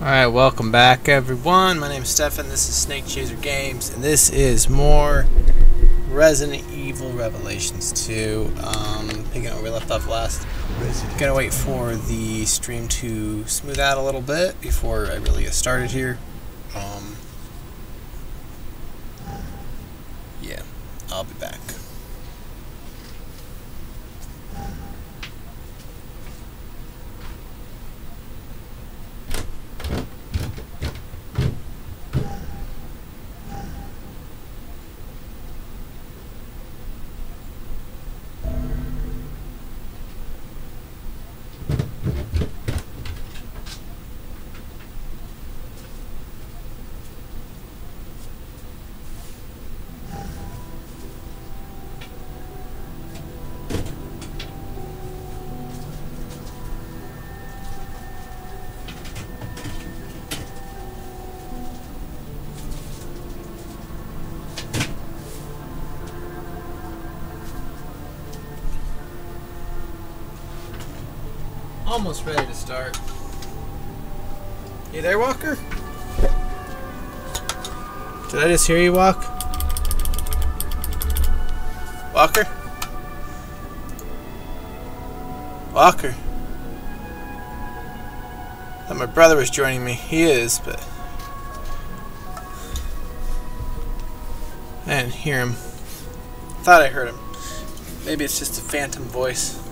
Alright, welcome back everyone. My name is Stefan, this is Snake Chaser Games, and this is more Resident Evil Revelations 2. Picking up where we left off last. Gonna wait for the stream to smooth out a little bit before I really get started here. Yeah, I'll be back. Almost ready to start. You there, Walker? Did I just hear you walk? Walker? Walker? I thought my brother was joining me. He is, but I didn't hear him. Thought I heard him. Maybe it's just a phantom voice.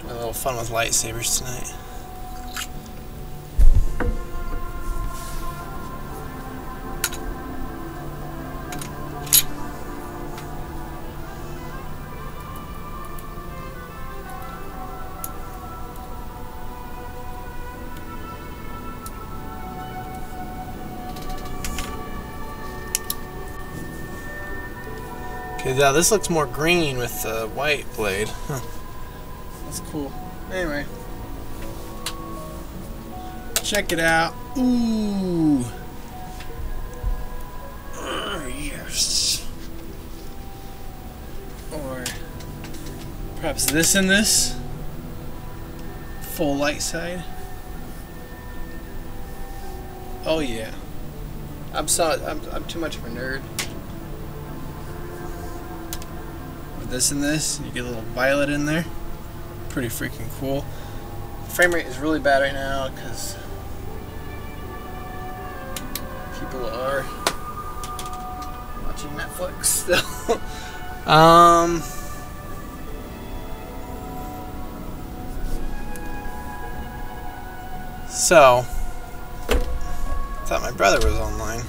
A little fun with lightsabers tonight. Okay, now this looks more green with the white blade. Huh. That's cool. Anyway, check it out. Ooh. Yes. Or perhaps this and this. Full light side. Oh yeah. I'm too much of a nerd. With this and this, you get a little violet in there. Pretty freaking cool. Frame rate is really bad right now because people are watching Netflix still. So I thought my brother was online.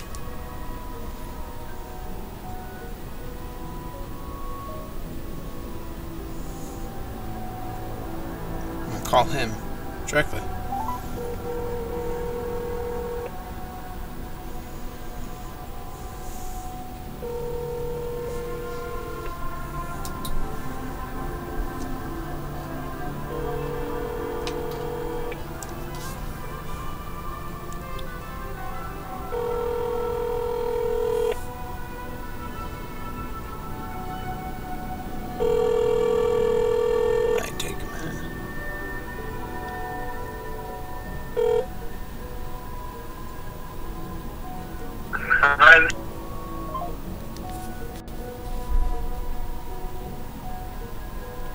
Call him directly.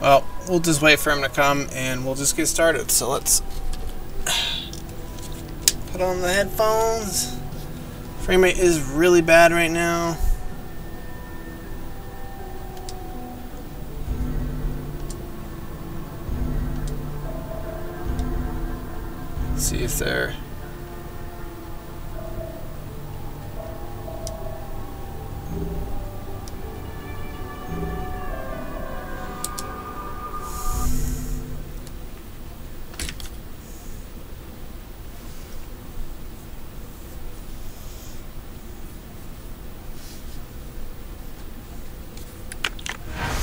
Well, we'll just wait for him to come and we'll just get started. So let's put on the headphones. Frame rate is really bad right now. Let's see if they're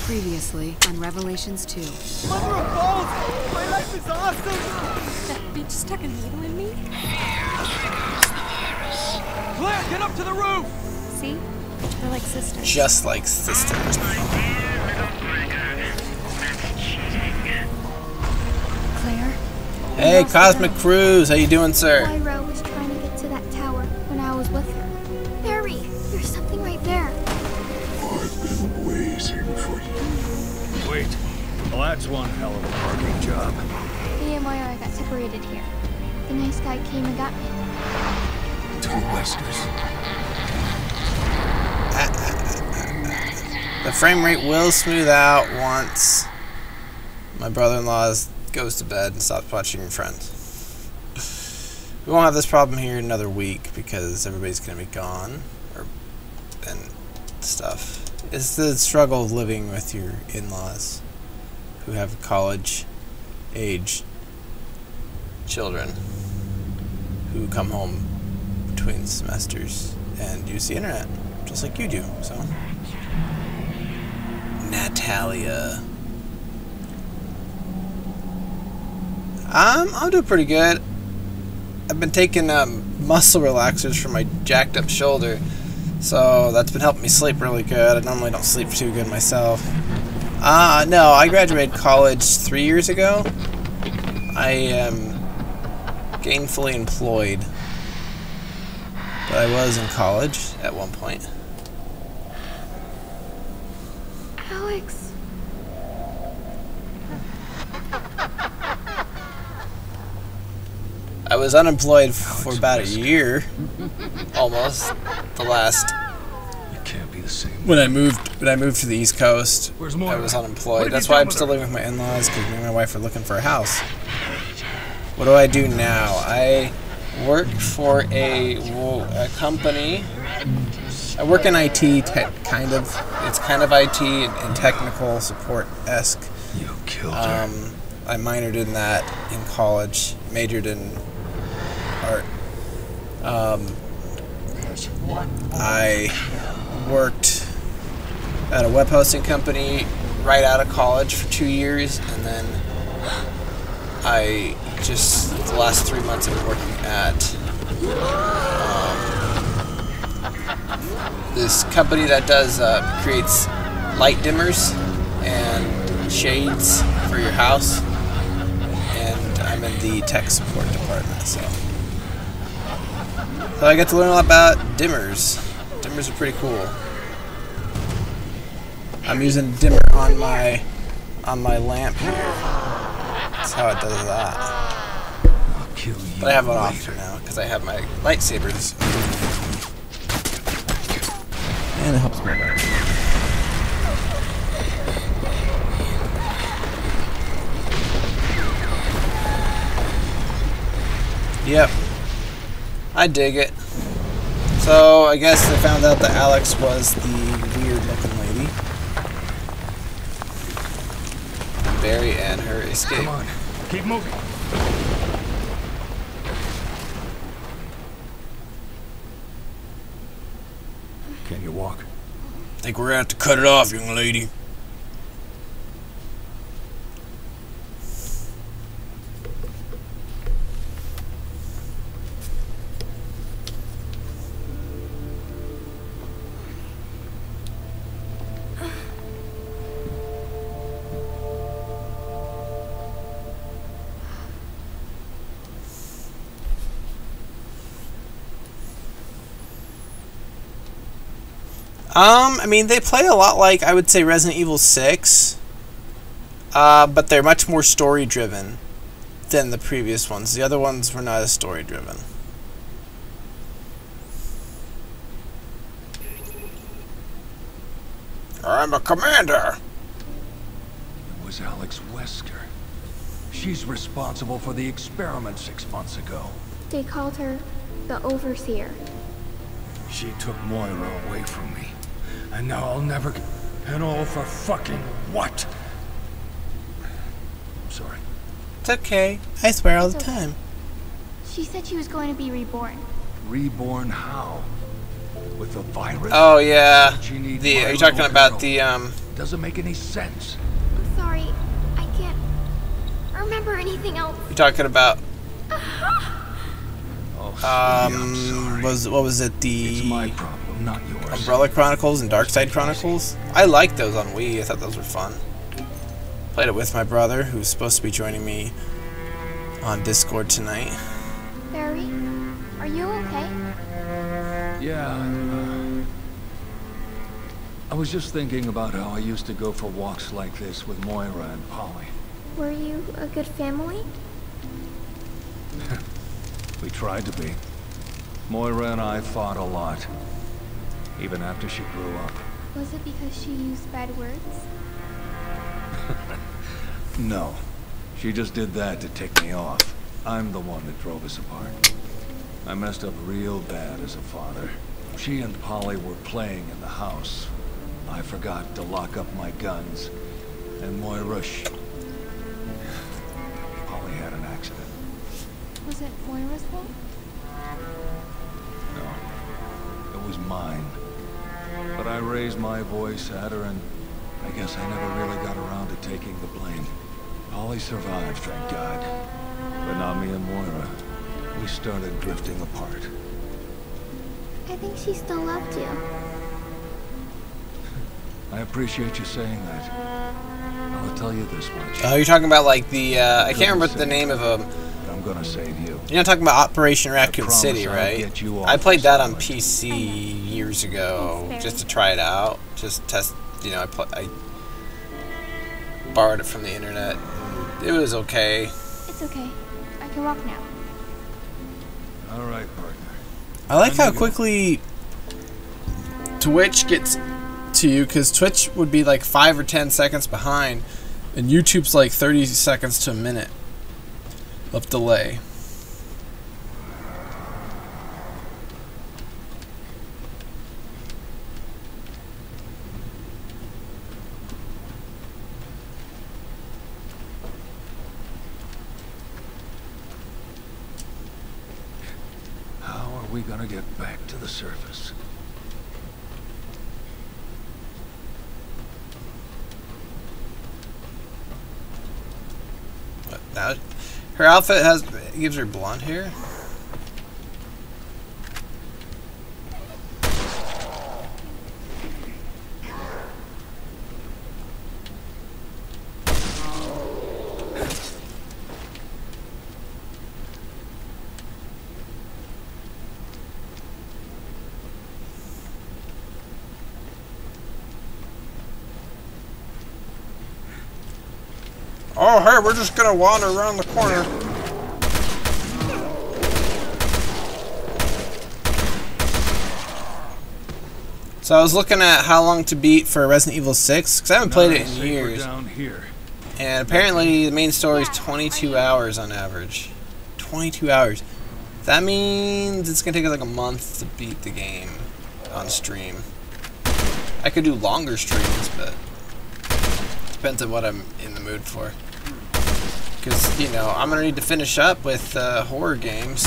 previously on Revelations 2. Mother of balls! My life is awesome! That bitch stuck a needle in me? Claire, get up to the roof! See? They're like sisters. Just like sisters. Hey, Cosmic Cruise, how you doing, sir? Lyra was trying to get to that tower when I was with her. Barry, there's something right there. I've been waiting for you. Wait. Well, that's one hell of a parking job. Me and Lyra got separated here. The nice guy came and got me. Two Westers. The frame rate will smooth out once my brother-in-law goes to bed and stops watching Friends. We won't have this problem here in another week because everybody's going to be gone and stuff. It's the struggle of living with your in-laws who have college-age children who come home between semesters and use the internet, just like you do. So, Natalia. I'm doing pretty good. I've been taking muscle relaxers for my jacked up shoulder, so that's been helping me sleep really good. I normally don't sleep too good myself. No, I graduated college 3 years ago. I am gainfully employed, but I was in college at one point. Alex. I was unemployed for about a year, almost. The last. It can't be the same. When I moved to the East Coast, Where's I Moira? was What unemployed. have That's you why done I'm with still her? living with my in-laws because me and my wife are looking for a house. What do I do now? I work for a company. I work in IT, kind of. It's kind of IT and technical support-esque. You killed her. I minored in that in college, majored in art. I worked at a web hosting company right out of college for 2 years, and then I just, the last 3 months, I've been working at this company that does, creates light dimmers and shades for your house. And I'm in the tech support department, so I get to learn a lot about dimmers. Dimmers are pretty cool. I'm using a dimmer on my lamp here. That's how it does that. I'll kill you. But I have it off for now because I have my lightsabers. And it helps me out. Yep. I dig it. So, I guess they found out that Alex was the weird-looking lady. And Barry and her escape. Come on. Keep moving. Can you walk? Think we're gonna have to cut it off, young lady. I mean, they play a lot like, I would say, Resident Evil 6, but they're much more story-driven than the previous ones. The other ones were not as story-driven. I'm a commander! It was Alex Wesker. She's responsible for the experiment 6 months ago. They called her the Overseer. She took Moira away from me. And now I'll never get... And all for fucking what? I'm sorry. It's okay. I swear all the It's okay. time. She said she was going to be reborn. Reborn how? With the virus? Oh, yeah. She needs Are my you talking little about girl. the, Doesn't make any sense. I'm sorry. I can't remember anything else. you're talking about, Oh, sweetie, I'm sorry. what was it, It's my the problem, not yours. Umbrella Chronicles and Darkside Chronicles? I liked those on Wii. I thought those were fun. Played it with my brother, who's supposed to be joining me on Discord tonight. Barry, are you okay? Yeah, I was just thinking about how I used to go for walks like this with Moira and Polly. Were you a good family? We tried to be. Moira and I fought a lot, even after she grew up. Was it because she used bad words? No, she just did that to tick me off. I'm the one that drove us apart. I messed up real bad as a father. She and Polly were playing in the house. I forgot to lock up my guns, and Moira, Polly had an accident. Was it Moira's fault? No, it was mine. But I raised my voice at her, and I guess I never really got around to taking the blame. Polly survived, thank God. But not me and Moira. We started drifting apart. I think she still loved you. I appreciate you saying that. I'll tell you this much. Oh, you're talking about like the, I can't remember the name of them. I'm gonna save you. You're not talking about Operation Raccoon City, I'll right? get you off I played this that on island. PC years ago, Thanks, just to try it out. Just test, you know, I borrowed it from the internet. It was okay. It's okay. I can walk now. All right, partner. I like how quickly Twitch gets to you, because Twitch would be like 5 or 10 seconds behind, and YouTube's like 30 seconds to a minute of delay. How are we gonna get back to the surface? Now, her outfit gives her blonde hair. Oh, hey, we're just gonna wander around the corner. So I was looking at how long to beat for Resident Evil 6, because I haven't played it in years. Down here. And apparently the main story is 22 hours on average. 22 hours. That means it's gonna take us like a month to beat the game on stream. I could do longer streams, but depends on what I'm in the mood for. Because, you know, I'm going to need to finish up with horror games.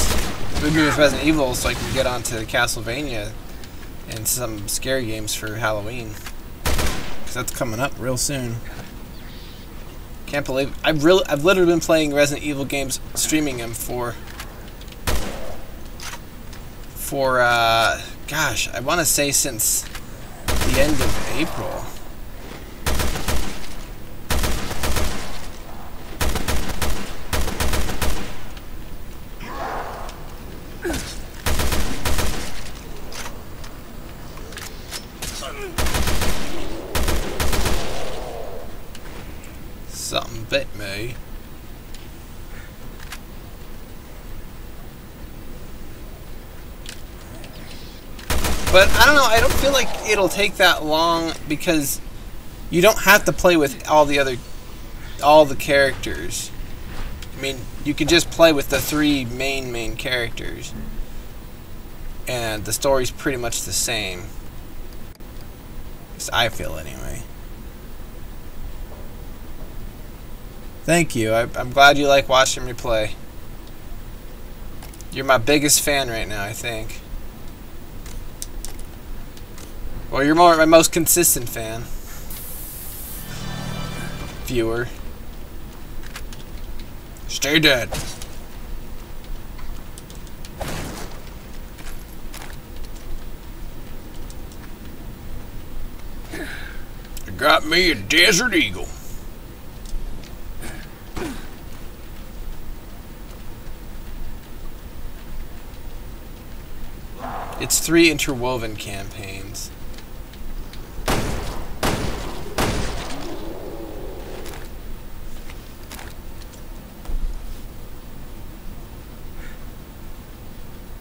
Maybe with Resident Evil so I can get onto Castlevania and some scary games for Halloween. Because that's coming up real soon. Can't believe I've literally been playing Resident Evil games, streaming them for gosh, I want to say since the end of April. Something bit me. But I don't know, I don't feel like it'll take that long because you don't have to play with all the characters. I mean, you can just play with the 3 main characters. And the story's pretty much the same. At least I feel anyway. Thank you. I'm glad you like watching me play. You're my biggest fan right now, I think. Well, you're my most consistent fan. Viewer. Stay dead. I got me a Desert Eagle. It's 3 interwoven campaigns.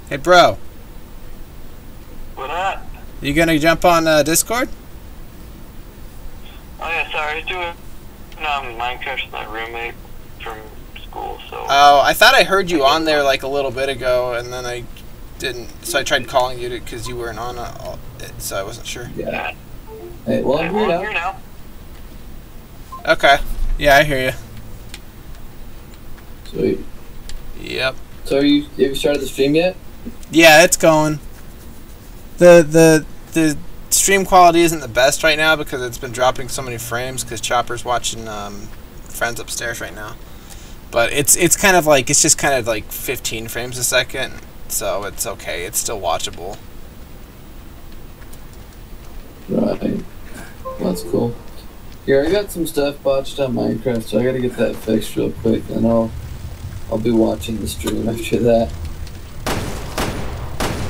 Hey, bro. What up? You gonna jump on Discord? Oh yeah, sorry, I was doing Minecraft with my roommate from school, so... Oh, I thought I heard you on there like a little bit ago, and then I didn't, so I tried calling you because you weren't on it, so I wasn't sure. Yeah. Hey, well, I'm here now. Okay. Yeah, I hear you. Sweet. Yep. So have you started the stream yet? Yeah, it's going. The stream quality isn't the best right now because it's been dropping so many frames because Chopper's watching friends upstairs right now. But it's kind of like, it's just kind of like 15 frames a second, so it's okay. It's still watchable. Right. Well, that's cool. Here, I got some stuff botched on Minecraft, so I gotta get that fixed real quick, and I'll be watching the stream after that.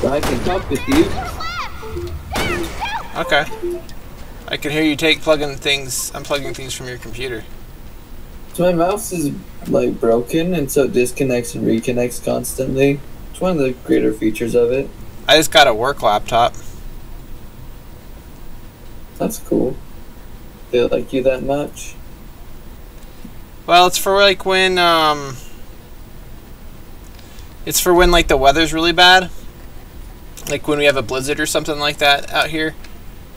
So I can talk with you. Okay. I can hear you unplugging things from your computer. So my mouse is like broken, and so it disconnects and reconnects constantly. It's one of the greater features of it. I just got a work laptop. That's cool. They like you that much? Well, it's for like when it's for when like the weather's really bad. Like when we have a blizzard or something like that out here.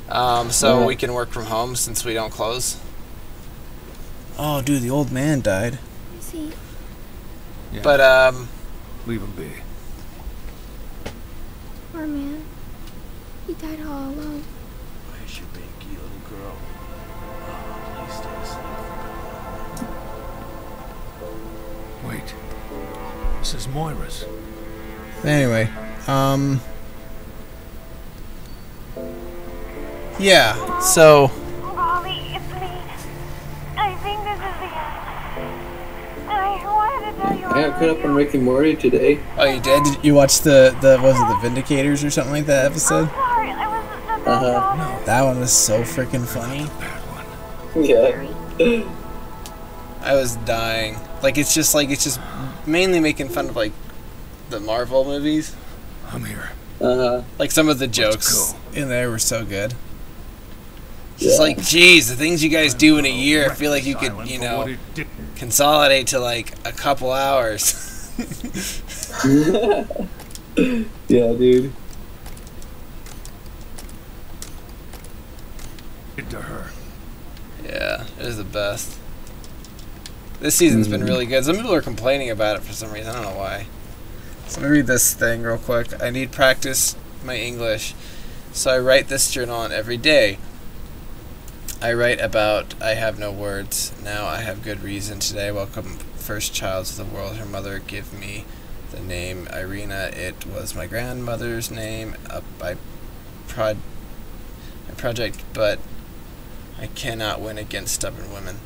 So yeah. we can work from home since we don't close. Oh, dude, the old man died. Is he? Yeah. But, leave him be. Poor man. He died all alone. Where's your binky little girl? Oh, please stay asleep. Wait. This is Moira's. anyway, yeah, so... Bobby, it's me. I think this is the end. I wanted to tell you. I got caught up on Rick and Morty today. Oh, you did? Did you watch was it the Vindicators or something like that episode? Sorry, I was No, that one was so freaking funny. Yeah. I was dying. Like, it's just mainly making fun of, like, the Marvel movies. I'm here. Like, some of the jokes in there were so good. Just like, geez, the things you guys do in a year, I feel like you could, you know, consolidate to, like, a couple hours. Yeah, dude. To her. Yeah, it was the best. This season's been really good. Some people are complaining about it for some reason. I don't know why. So let me read this thing real quick. I need practice my English. So I write this journal on every day. I write about I have no words. Now I have good reason. Today I welcome first child to the world. Her mother gave me the name Irina. It was my grandmother's name. By project, but I cannot win against stubborn women.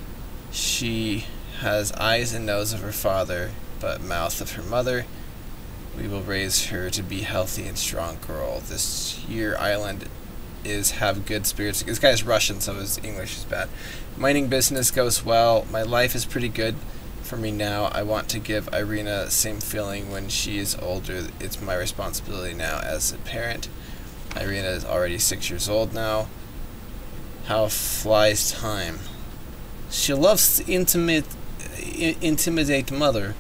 She has eyes and nose of her father, but mouth of her mother. We will raise her to be healthy and strong girl. This year island is have good spirits. This guy's Russian, so his English is bad. Mining business goes well. My life is pretty good for me now. I want to give Irina the same feeling when she is older. It's my responsibility now as a parent. Irina is already 6 years old now. How flies time. She loves to imitate mother.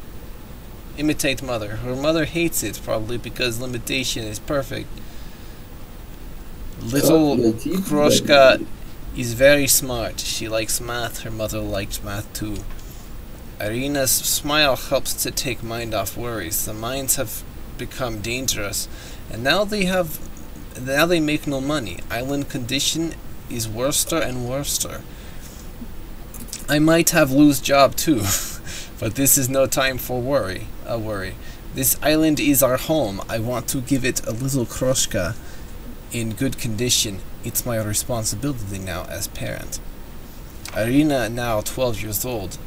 Her mother hates it, probably because limitation is perfect. Little Kroshka is very smart. She likes math. Her mother likes math too. Irina's smile helps to take mind off worries. The mines have become dangerous, and now they make no money. Island condition is worster and worster. I might have lose job too, but this is no time for worry. This island is our home. I want to give it a little Kroshka in good condition. It's my responsibility now as parent. Irina, now 12 years old,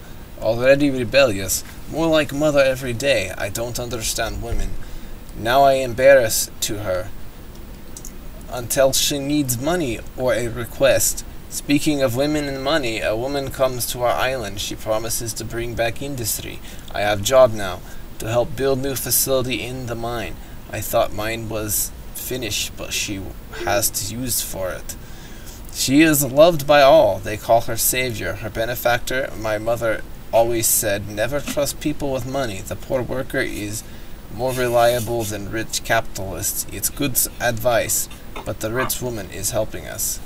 already rebellious, more like mother every day. I don't understand women. Now I embarrass to her. until she needs money or a request. Speaking of women and money, a woman comes to our island. She promises to bring back industry. I have job now to help build new facility in the mine. I thought mine was finished, but she has to use for it. She is loved by all. They call her savior, her benefactor. My mother always said, never trust people with money. The poor worker is more reliable than rich capitalists. It's good advice, but the rich woman is helping us.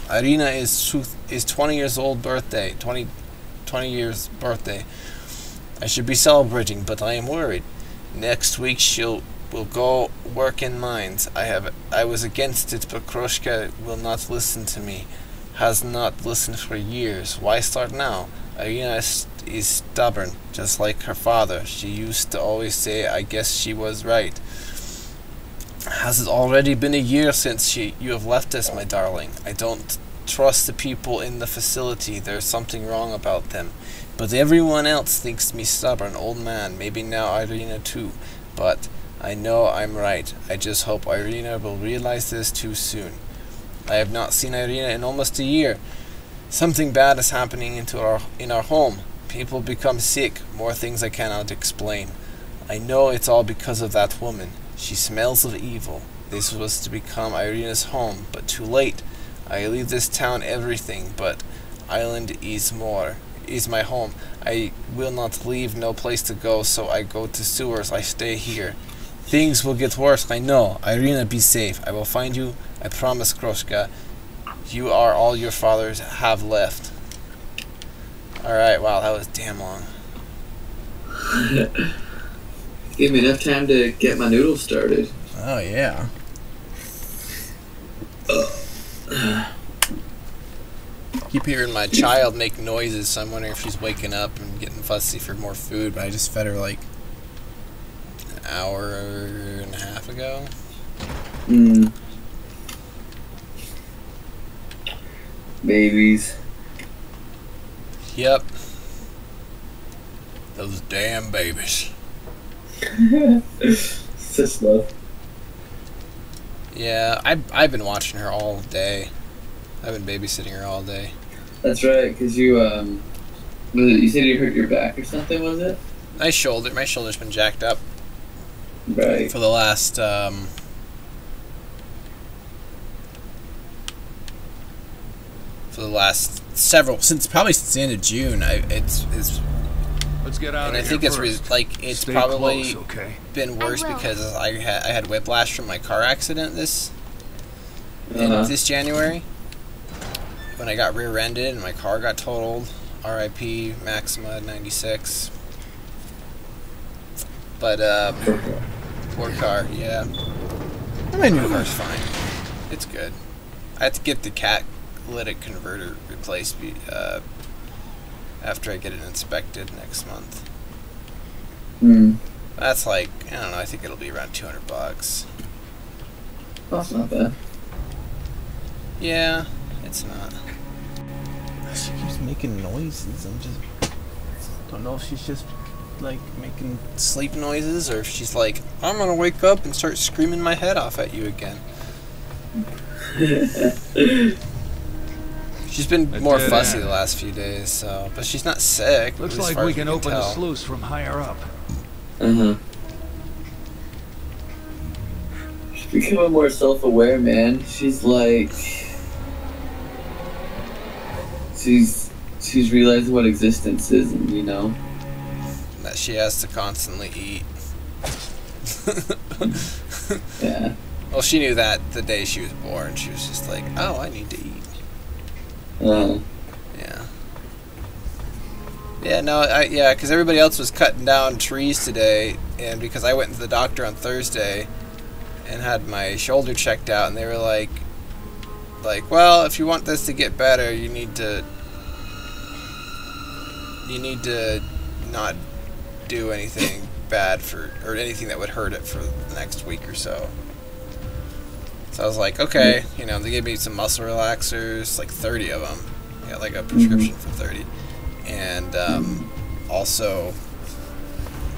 Irina is 20 years old birthday. 20 years birthday. I should be celebrating, but I am worried. Next week will go work in mines. I was against it, but Kroshka will not listen to me. Has not listened for years. Why start now? Irina is stubborn, just like her father. She used to always say, I guess she was right. Has it already been a year since you have left us, my darling? I don't trust the people in the facility. There's something wrong about them. But everyone else thinks me stubborn, old man. Maybe now Irina too. But I know I'm right. I just hope Irina will realize this too soon. I have not seen Irina in almost a year. Something bad is happening in our home. People become sick. More things I cannot explain. I know it's all because of that woman. She smells of evil. This was to become Irina's home, but too late. I leave this town everything, but island is my home. I will not leave, no place to go, so I go to sewers. I stay here. Things will get worse, I know. Irina, be safe. I will find you. I promise, Kroshka. You are all your fathers have left. Alright, wow, that was damn long. Give me enough time to get my noodles started. Oh, yeah. Keep hearing my child make noises, so I'm wondering if she's waking up and getting fussy for more food, but I just fed her like an hour and a half ago. Babies. Yep. Those damn babies. Such love. Yeah, I've been watching her all day. I've been babysitting her all day. That's right, because you you said you hurt your back or something, was it? My shoulder's been jacked up. Right. For the last since the end of June. Let's get out and of I think here it's first. it's Stay probably close, okay? been worse because I had whiplash from my car accident this January when I got rear-ended and my car got totaled. R.I.P. Maxima 96. But poor car, yeah. My new car's fine. It's good. I have to get the catalytic converter replaced after I get it inspected next month. That's like, I don't know, I think it'll be around $200. That's not bad. Yeah, it's not. She keeps making noises. Don't know if she's just like making sleep noises or if she's like, I'm gonna wake up and start screaming my head off at you again. She's been more fussy the last few days, so, but she's not sick. Looks like we can open the sluice from higher up. She's becoming more self-aware, man. She's like, she's realizing what existence is, and you know that she has to constantly eat. Yeah. Well, she knew that the day she was born. She was just like, oh, I need to eat. Yeah. Yeah, no, because everybody else was cutting down trees today, and because I went to the doctor on Thursday and had my shoulder checked out, and they were like, well, if you want this to get better, you need to not do anything bad or anything that would hurt it for the next week or so. So I was like, okay, you know, they gave me some muscle relaxers, like 30 of them. I got like a prescription for 30. And also,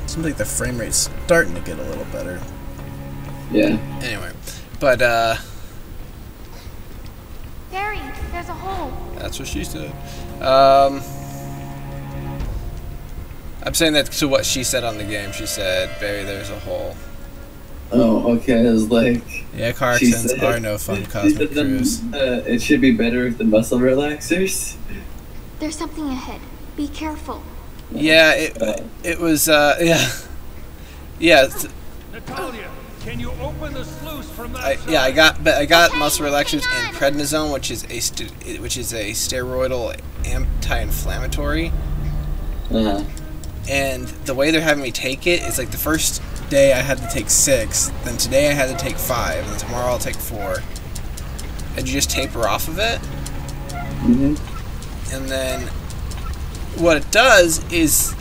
it seems like the frame rate's starting to get a little better. Yeah. Anyway, but Barry, there's a hole. That's what she said. I'm saying that to what she said on the game. She said, Barry, there's a hole. Oh, okay. I was like, Yeah, car she accidents said- are no fun, she Cosmic said Cruise. it should be better with the muscle relaxers. There's something ahead. Be careful. Yeah, it was, yeah. Yeah, Natalia, can you open the sluice from that yeah, I got Okay, muscle relaxers hang and on. prednisone, which is a steroidal anti-inflammatory. And the way they're having me take it is like the first day I had to take 6, then today I had to take 5, and tomorrow I'll take 4. And you just taper off of it. And then what it does is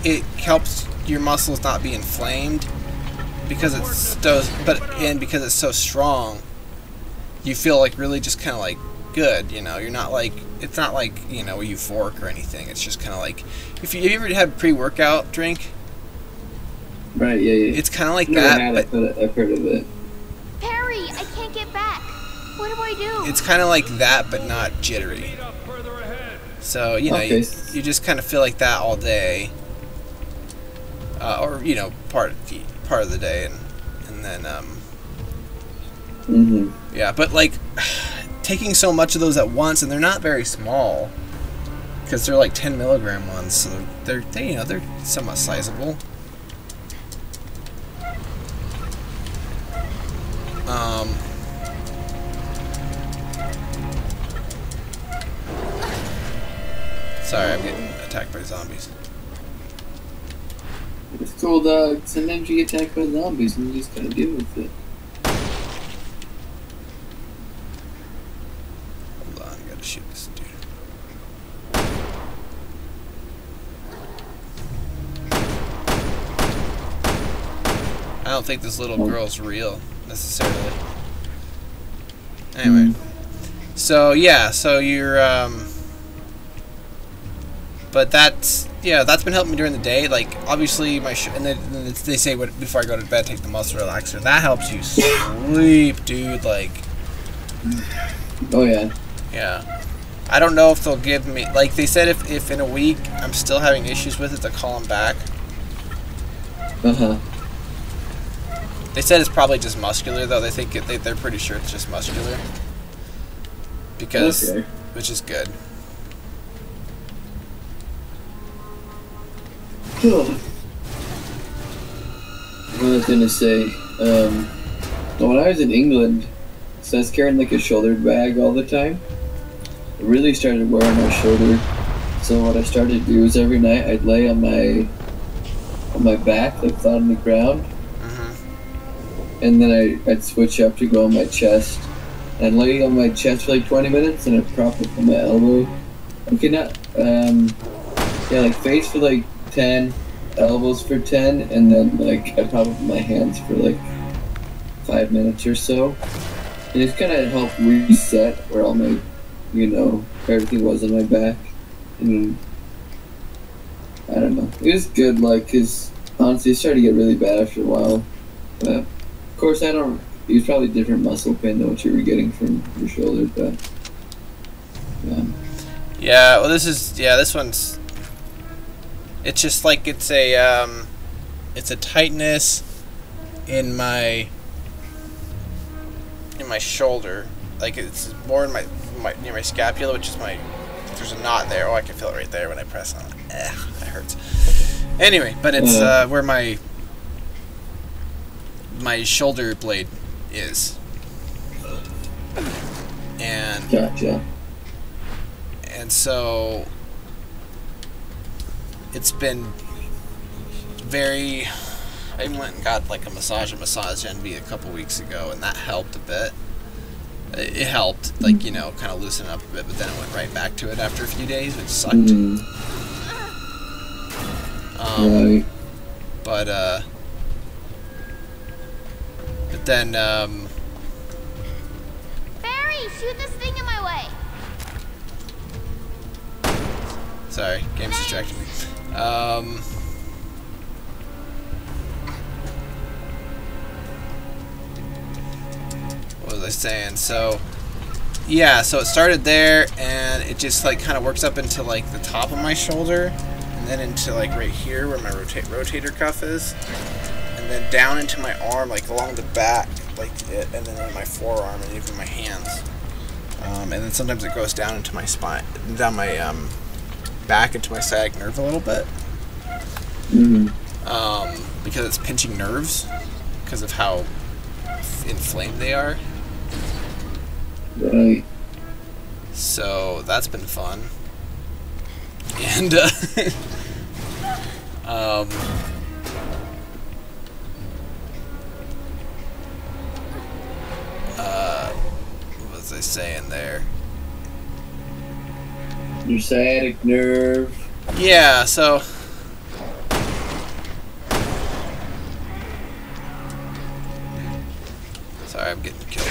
it helps your muscles not be inflamed because it's because it's so strong. You feel like really just kind of like good, you know. You're not like, it's not like, you know, a euphoric or anything. It's just kind of like, if you ever had pre-workout drink, Right, yeah. it's kind of like Never that, had it, but I've heard of it. Perry, I can't get back. What do I do? it's kind of like that, but not jittery. Meet up further ahead. So, you know, Okay. you just kind of feel like that all day, or you know, part of the day, and then yeah. But like taking so much of those at once, and they're not very small, because they're like 10 milligram ones, so they're you know, they're somewhat sizable. Sorry, I'm getting attacked by zombies. It's cool, dog. Sometimes you get attacked by zombies and you just gotta deal with it. Hold on, I gotta shoot this dude. I don't think this little girl's real, necessarily. Anyway. So, yeah, so you're, but that's, yeah, that's been helping me during the day. Like, obviously, and then they say before I go to bed, take the muscle relaxer. That helps you sleep, dude. Like, Oh, yeah. yeah. I don't know if they'll give me, like, they said if in a week I'm still having issues with it, to call them back. They said it's probably just muscular, though. They think they're pretty sure it's just muscular. Because, Okay. which is good. What I was gonna say, when I was in England, so I was carrying like a shoulder bag all the time. I really started wearing my shoulder. So what I started to do is every night I'd lay on my back, like flat on the ground, and then I'd switch up to go on my chest. And lay on my chest for like 20 minutes, and I'd prop up on my elbow. Okay, not yeah, like face for like 10, elbows for 10, and then like I'd prop up my hands for like 5 minutes or so. And it's kind of helped reset where all my, you know, everything was on my back. And I don't know, it was good, like, cause honestly it started to get really bad after a while. But of course it was probably different muscle pain than what you were getting from your shoulder, but Yeah, well, this one's, it's just like it's a tightness in my shoulder, like it's more in my near my scapula, which is there's a knot there. Oh, I can feel it right there when I press on it. That hurts. Anyway, but it's where my shoulder blade is, and gotcha. And so it's been very, I went and got like a massage envy a couple weeks ago, and that helped a bit. It helped, like, you know, kind of loosen up a bit, but then it went right back to it after a few days, which sucked. Right. But then Barry, shoot this thing in my way. sorry, game's distracting me. What was I saying? So Yeah, so it started there, and it just like kind of works up into like the top of my shoulder, and then into like right here where my rotator cuff is, and then down into my arm, like along the back, like it, and then in my forearm and even my hands. And then sometimes it goes down into my spine, down my back into my sciatic nerve a little bit. Because it's pinching nerves because of how inflamed they are. Right. So that's been fun. And what was I saying there? Your sciatic nerve. Yeah, so sorry, I'm getting killed.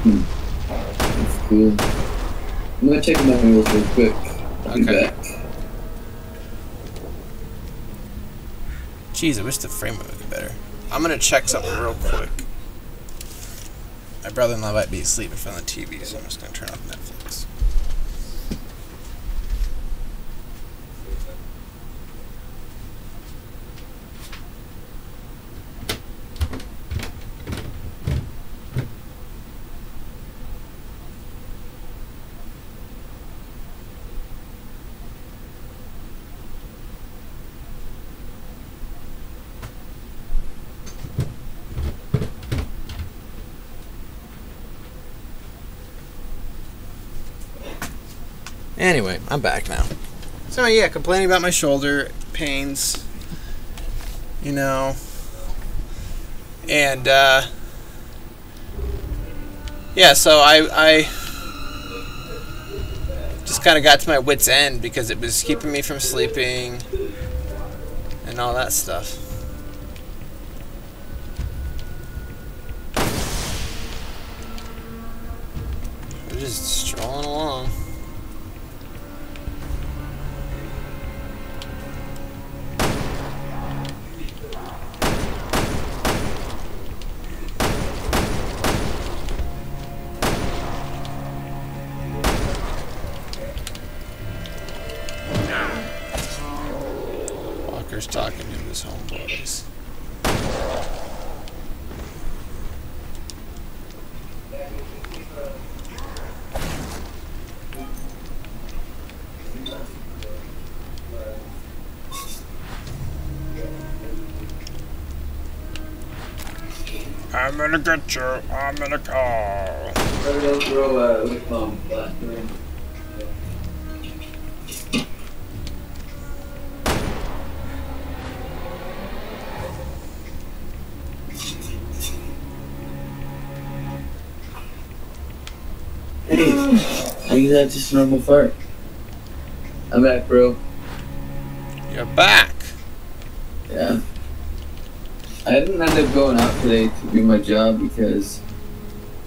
That's cool. I'm gonna check my wheels real quick. I'll be back. Jeez, I wish the frame would look better. I'm gonna check something real quick. My brother-in-law might be asleep in front of the TV, so I'm just gonna turn off Netflix. Anyway, I'm back now. So yeah, complaining about my shoulder pains, you know, and yeah, so I just kind of got to my wit's end because it was keeping me from sleeping and all that stuff. We're just strolling along. Talking to his homeboys. I'm gonna get you. I'm gonna call. Hey, I think that's just a normal fart. I'm back, bro. You're back. Yeah. I didn't end up going out today to do my job because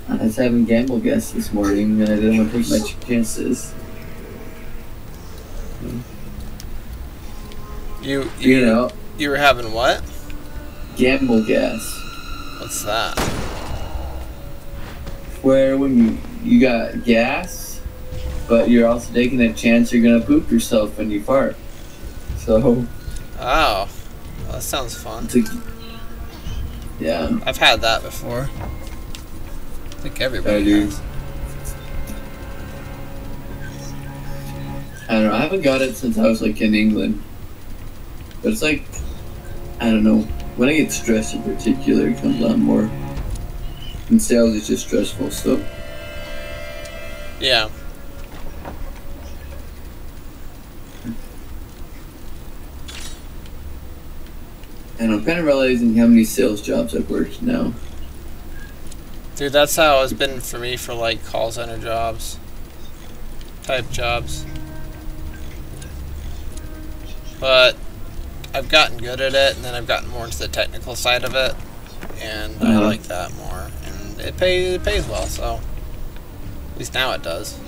I was having gamble guests this morning and I didn't want to take my chances. You know, you were having what? Gamble gas. What's that? Where when you got gas, but you're also taking a chance you're gonna poop yourself when you fart. So. Oh, well, that sounds fun. Yeah. I've had that before. I think everybody has. I don't know. I haven't got it since I was like in England. But it's like, I don't know. When I get stressed in particular, it comes on more. And sales is just stressful, so. Yeah. And I'm kind of realizing how many sales jobs I've worked now. Dude, that's how it's been for me for like call center jobs. Type jobs. But I've gotten good at it, and then I've gotten more into the technical side of it. And I like that more. And it pays well, so. At least now it does.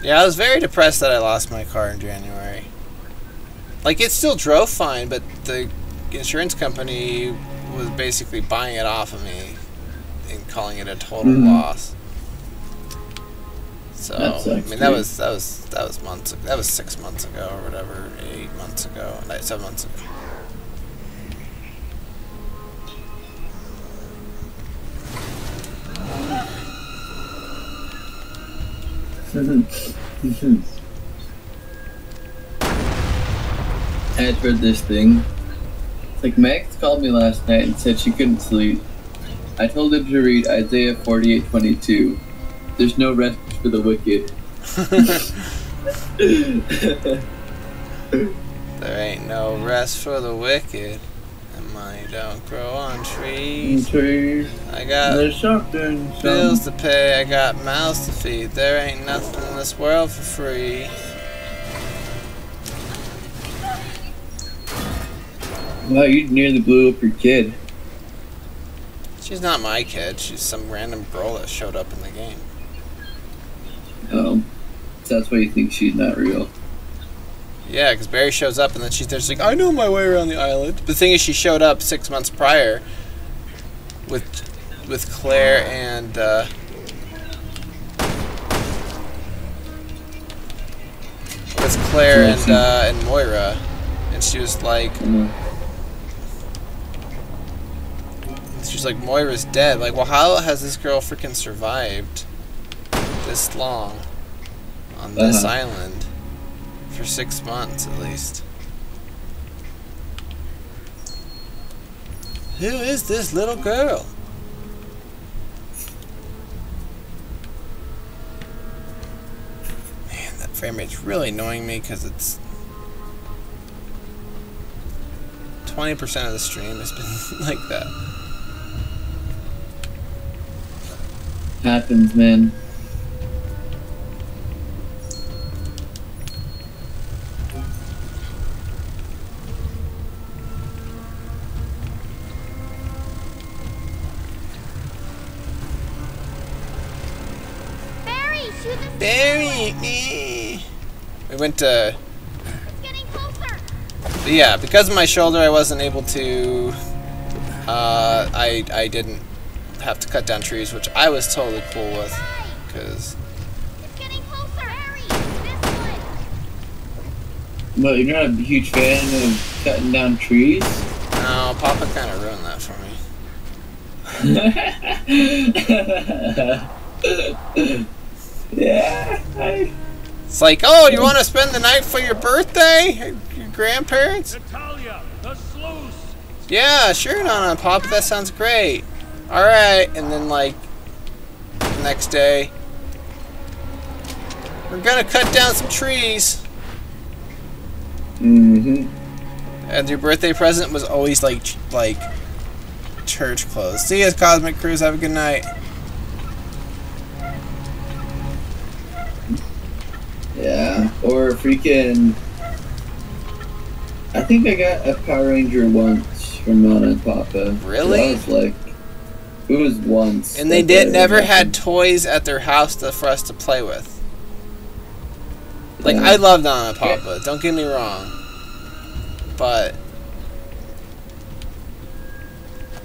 Yeah, I was very depressed that I lost my car in January. Like, it still drove fine, but the insurance company was basically buying it off of me and calling it a total loss. So I mean, that was months. That was 6 months ago or whatever, 8 months ago, 7 months ago. I had read this thing. Like, Max called me last night and said she couldn't sleep. I told him to read Isaiah 48:22. There's no rest for the wicked. There ain't no rest for the wicked, and money don't grow on trees. I got bills to pay, I got mouths to feed. There ain't nothing in this world for free. Wow, you nearly blew up your kid. She's not my kid. She's some random girl that showed up in the game. Oh, so that's why you think she's not real. Yeah, because Barry shows up and then she's like, I know my way around the island. The thing is, she showed up 6 months prior with Claire and and Moira, and she was like, she's like, Moira's dead. Like, well, how has this girl freaking survived this long on this island for 6 months at least? Who is this little girl? Man, that frame rate's really annoying me because it's 20% of the stream has been like that. Happens, man. Barry! We went to... But yeah, because of my shoulder, I wasn't able to... I didn't have to cut down trees, which I was totally cool with, because... But you're not a huge fan of cutting down trees? No, Papa kind of ruined that for me. Yeah. It's like, oh, you want to spend the night for your birthday? Your grandparents? Natalia, the sluice. Yeah, sure, no, Papa, that sounds great. Alright, and then, like, the next day, we're gonna cut down some trees. Mm-hmm. And your birthday present was always, like church clothes. See you, Cosmic Cruise, have a good night. Yeah, or freaking... I think I got a Power Ranger once from Mama and Papa. Really? So I was like... It was once. And they never had toys at their house for us to play with. Like, I love Nana and Papa, don't get me wrong. But...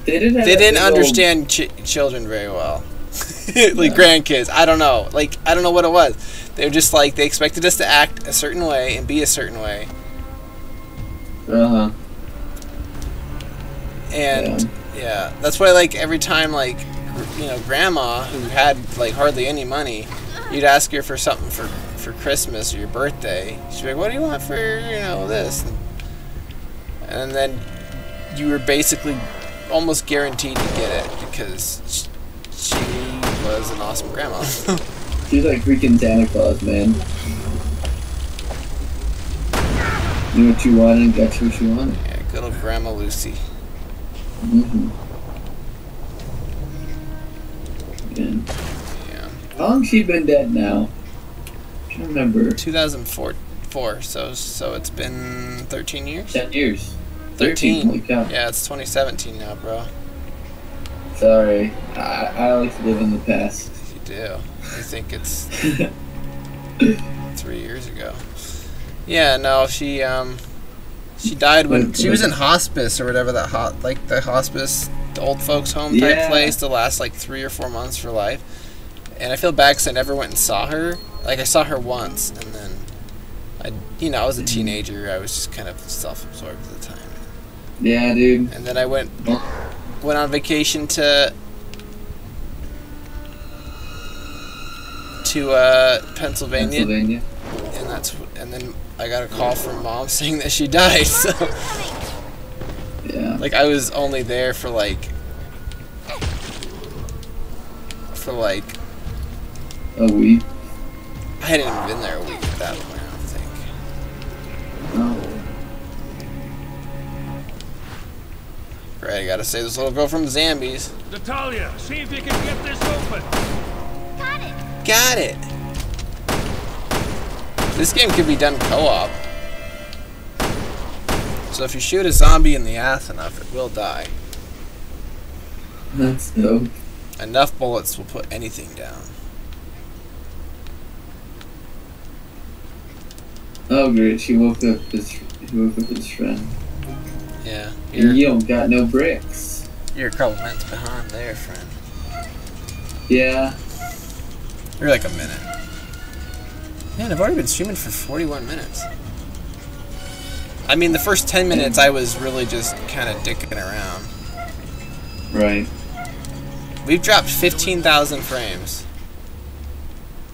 They didn't understand children very well. Like, grandkids. I don't know. Like, I don't know what it was. They were just like, they expected us to act a certain way and be a certain way. And, yeah, that's why, like, every time, like, you know, Grandma, who had, like, hardly any money, you'd ask her for something for Christmas or your birthday. She'd be like, what do you want for, you know, this? And then you were basically almost guaranteed to get it because she was an awesome grandma. She's like freaking Santa Claus, man. Knew what you wanted and got you what you wanted. Yeah, good old Grandma Lucy. Mm-hmm. Yeah. How long has she been dead now? I can't remember. 2004, so it's been 13 years? 10 years. 13. Holy cow. Yeah, it's 2017 now, bro. Sorry. I like to live in the past. You do. You think it's 3 years ago. Yeah, no, she, She died when she was in hospice or whatever that like the hospice, the old folks home type place to last like 3 or 4 months for life. And I feel bad because I never went and saw her. Like I saw her once, and then I was a teenager. I was just kind of self-absorbed at the time. Yeah, dude. And then I went on vacation to Pennsylvania. And then I got a call from Mom saying that she died. So yeah, like I was only there for like a week. I hadn't even been there a week at that point, I don't think. Oh. Right, I gotta save this little girl from zombies. Natalia, see if you can get this open. Got it. This game could be done co-op. So if you shoot a zombie in the ass enough, it will die. That's dope. Enough bullets will put anything down. Oh great, she woke up his friend. Yeah. And you don't got no bricks. You're a couple minutes behind there, friend. Yeah. You're like a minute. Man, I've already been streaming for 41 minutes. I mean, the first 10 minutes I was really just kind of dicking around. Right. We've dropped 15,000 frames.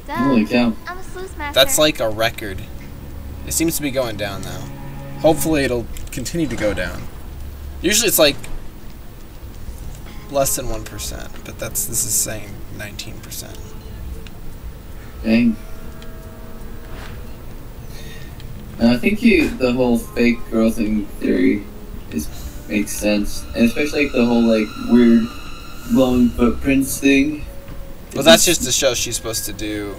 Holy cow. I'm a sluice master. That's like a record. It seems to be going down now. Hopefully it'll continue to go down. Usually it's like less than 1%, but this is saying 19%. Dang. I think the whole fake girl thing theory makes sense, and especially like the whole like weird glowing footprints thing. Well, that's just to show she's supposed to do.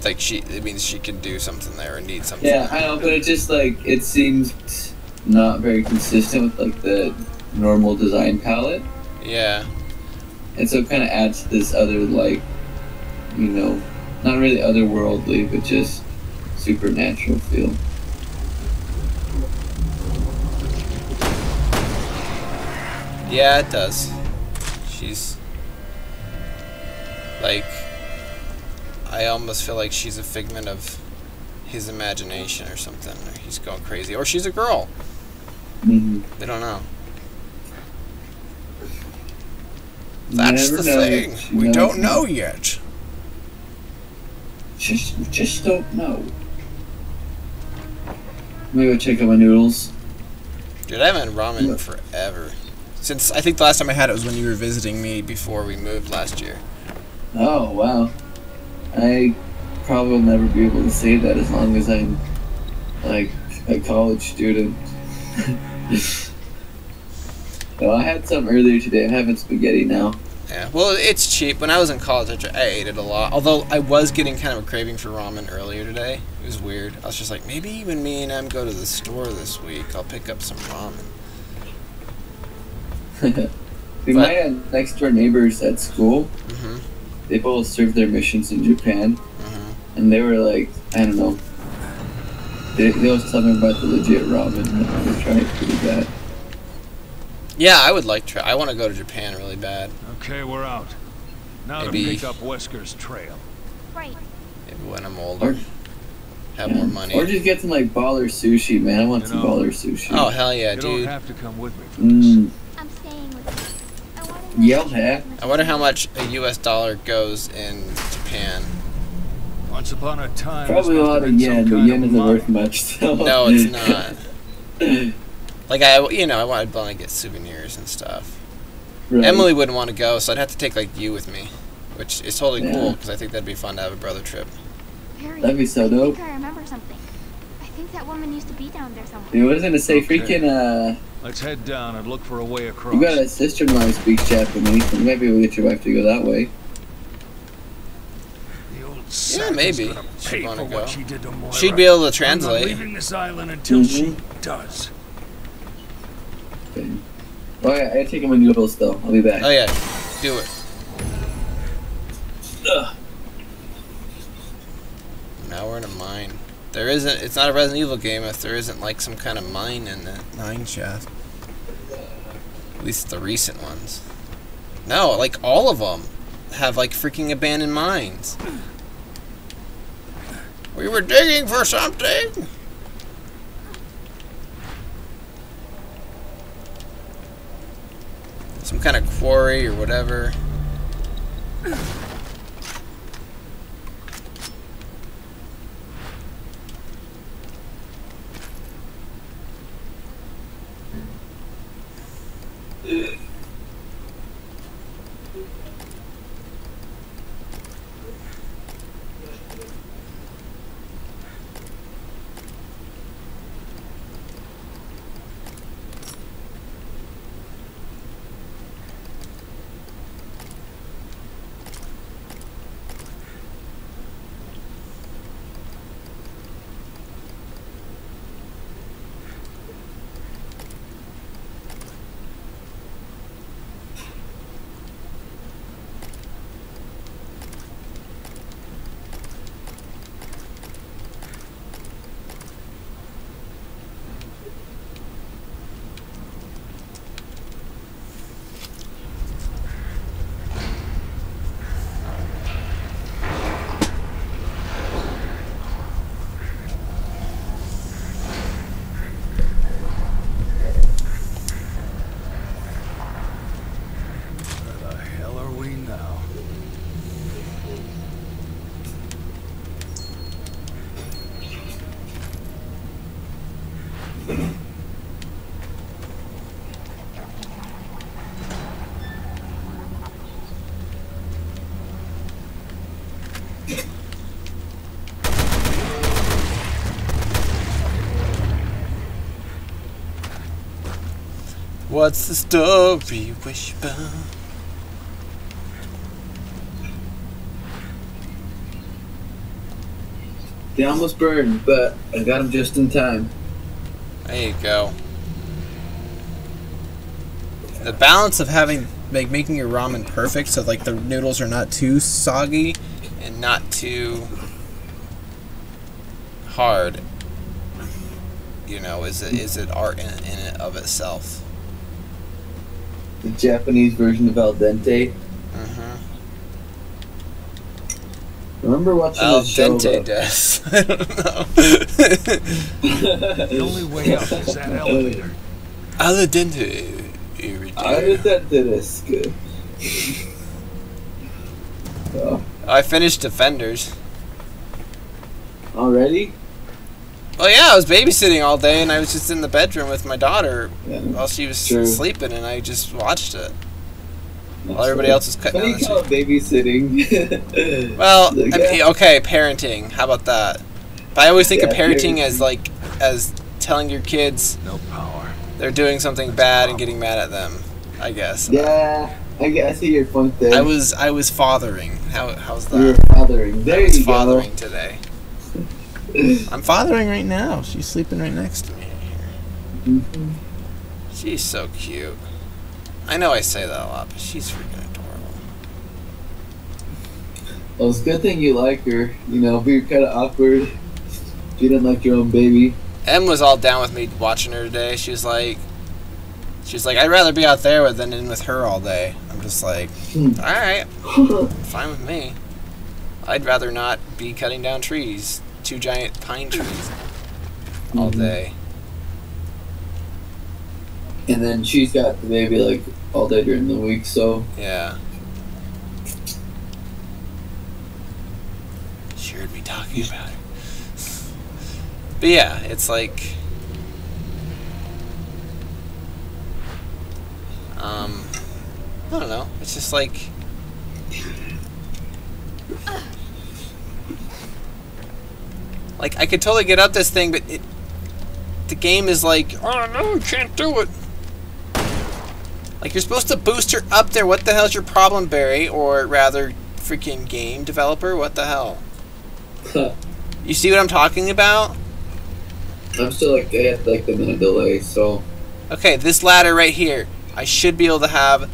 Like it means she can do something there or need something. Yeah, I know, but it just like it seems not very consistent with like the normal design palette. Yeah. And so it kind of adds to this other like, not really otherworldly, but just supernatural feel. Yeah, it does. She's like, I almost feel like she's a figment of his imagination or something. Or he's going crazy, or she's a girl. Mm-hmm. We don't know. That's the thing. We don't know yet. Just don't know. Let me go check out my noodles. Dude, I haven't had ramen in forever. Since I think the last time I had it was when you were visiting me before we moved last year. Oh, wow. I probably will never be able to say that as long as I'm like a college student. Well, I had some earlier today. I'm having spaghetti now. Yeah, well, it's cheap. When I was in college, I ate it a lot. Although I was getting kind of a craving for ramen earlier today. It was weird. I was just like, maybe when me and Em go to the store this week, I'll pick up some ramen. My next door neighbors at school, they both served their missions in Japan, and they were like, I don't know, they was telling me about the legit ramen, and I want to try it pretty bad. Yeah, I would like to. I want to go to Japan really bad. Okay, we're out. Now Maybe, to pick up Wesker's trail. Right. Maybe when I'm older, have more money. Or just get some like baller sushi, man. I want some baller sushi. Oh hell yeah, you dude! don't have to come with me for this. I'm staying with you. I wonder how much a US dollar goes in Japan. Once upon a time, probably a lot of yen, but yen isn't worth much. So. No, it's not. Like I wanted to get souvenirs and stuff. Right. Emily wouldn't want to go, so I'd have to take like you with me, which is totally cool because I think that'd be fun to have a brother trip. Harry, that'd be so dope. I think I remember something. I think that woman used to be down there somewhere. Dude, what was I gonna say? Freaking let's head down and look for a way across. You got a sister-in-law who speaks Japanese, and maybe we'll get your wife to go that way. Yeah, maybe. She'd want to go. She'd be able to translate. I'm not leaving this island until she does. Okay. Well, I gotta take my noodles though. I'll be back. Oh yeah, do it. Ugh. Now we're in a mine. There isn't. It's not a Resident Evil game if there isn't like some kind of mine in it. Mine shaft. At least the recent ones. No, like all of them have like freaking abandoned mines. We were digging for something. Some kind of quarry or whatever. What's the story, Wishbone? They almost burned, but I got them just in time. There you go. The balance of having, like, making your ramen perfect, so like the noodles are not too soggy and not too hard. You know, is it art in it of itself. The Japanese version of al dente. Remember watching Al the show? dente death. I don't know. The only way up is that elevator. Al dente. Al dente. Oh. I finished Defenders. Already? Well, yeah, I was babysitting all day, and I was just in the bedroom with my daughter while she was sleeping, and I just watched it. While everybody else was cutting down the call it babysitting? Well, I mean, okay, parenting. How about that? But I always think of parenting as like as telling your kids no power. They're doing something bad and getting mad at them. I guess. Yeah, I see your point there. I was fathering. How's that? You were fathering. There you go. Fathering today. I'm fathering right now. She's sleeping right next to me here. She's so cute. I know I say that a lot, but she's freaking adorable. Well, it's a good thing you like her. You know, be kind of awkward. You didn't like your own baby. Em was all down with me watching her today. She was like, I'd rather be out there than in with her all day. I'm just like, all right, fine with me. I'd rather not be cutting down trees, 2 giant pine trees, all day. And then she's got the baby like all day during the week, so yeah. She heard me talking about her. But yeah, it's like, I don't know. It's just like, I could totally get up this thing, but the game is like, oh no, you can't do it. Like, you're supposed to boost her up there. What the hell's your problem, Barry? Or rather, freaking game developer? What the hell? You see what I'm talking about? I'm still like, they had like the minute delay, so. Okay, this ladder right here. I should be able to have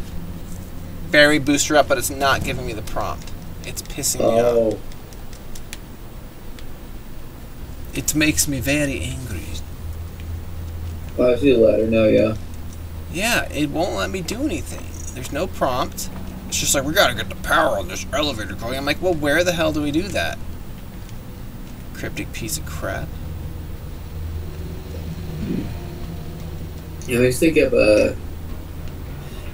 Barry boost her up, but it's not giving me the prompt. It's pissing me off. It makes me very angry. Oh, I see the ladder now, yeah. Yeah, it won't let me do anything. There's no prompt. It's just like, we gotta get the power on this elevator going. I'm like, well, where the hell do we do that? Cryptic piece of crap. Yeah, I just think of if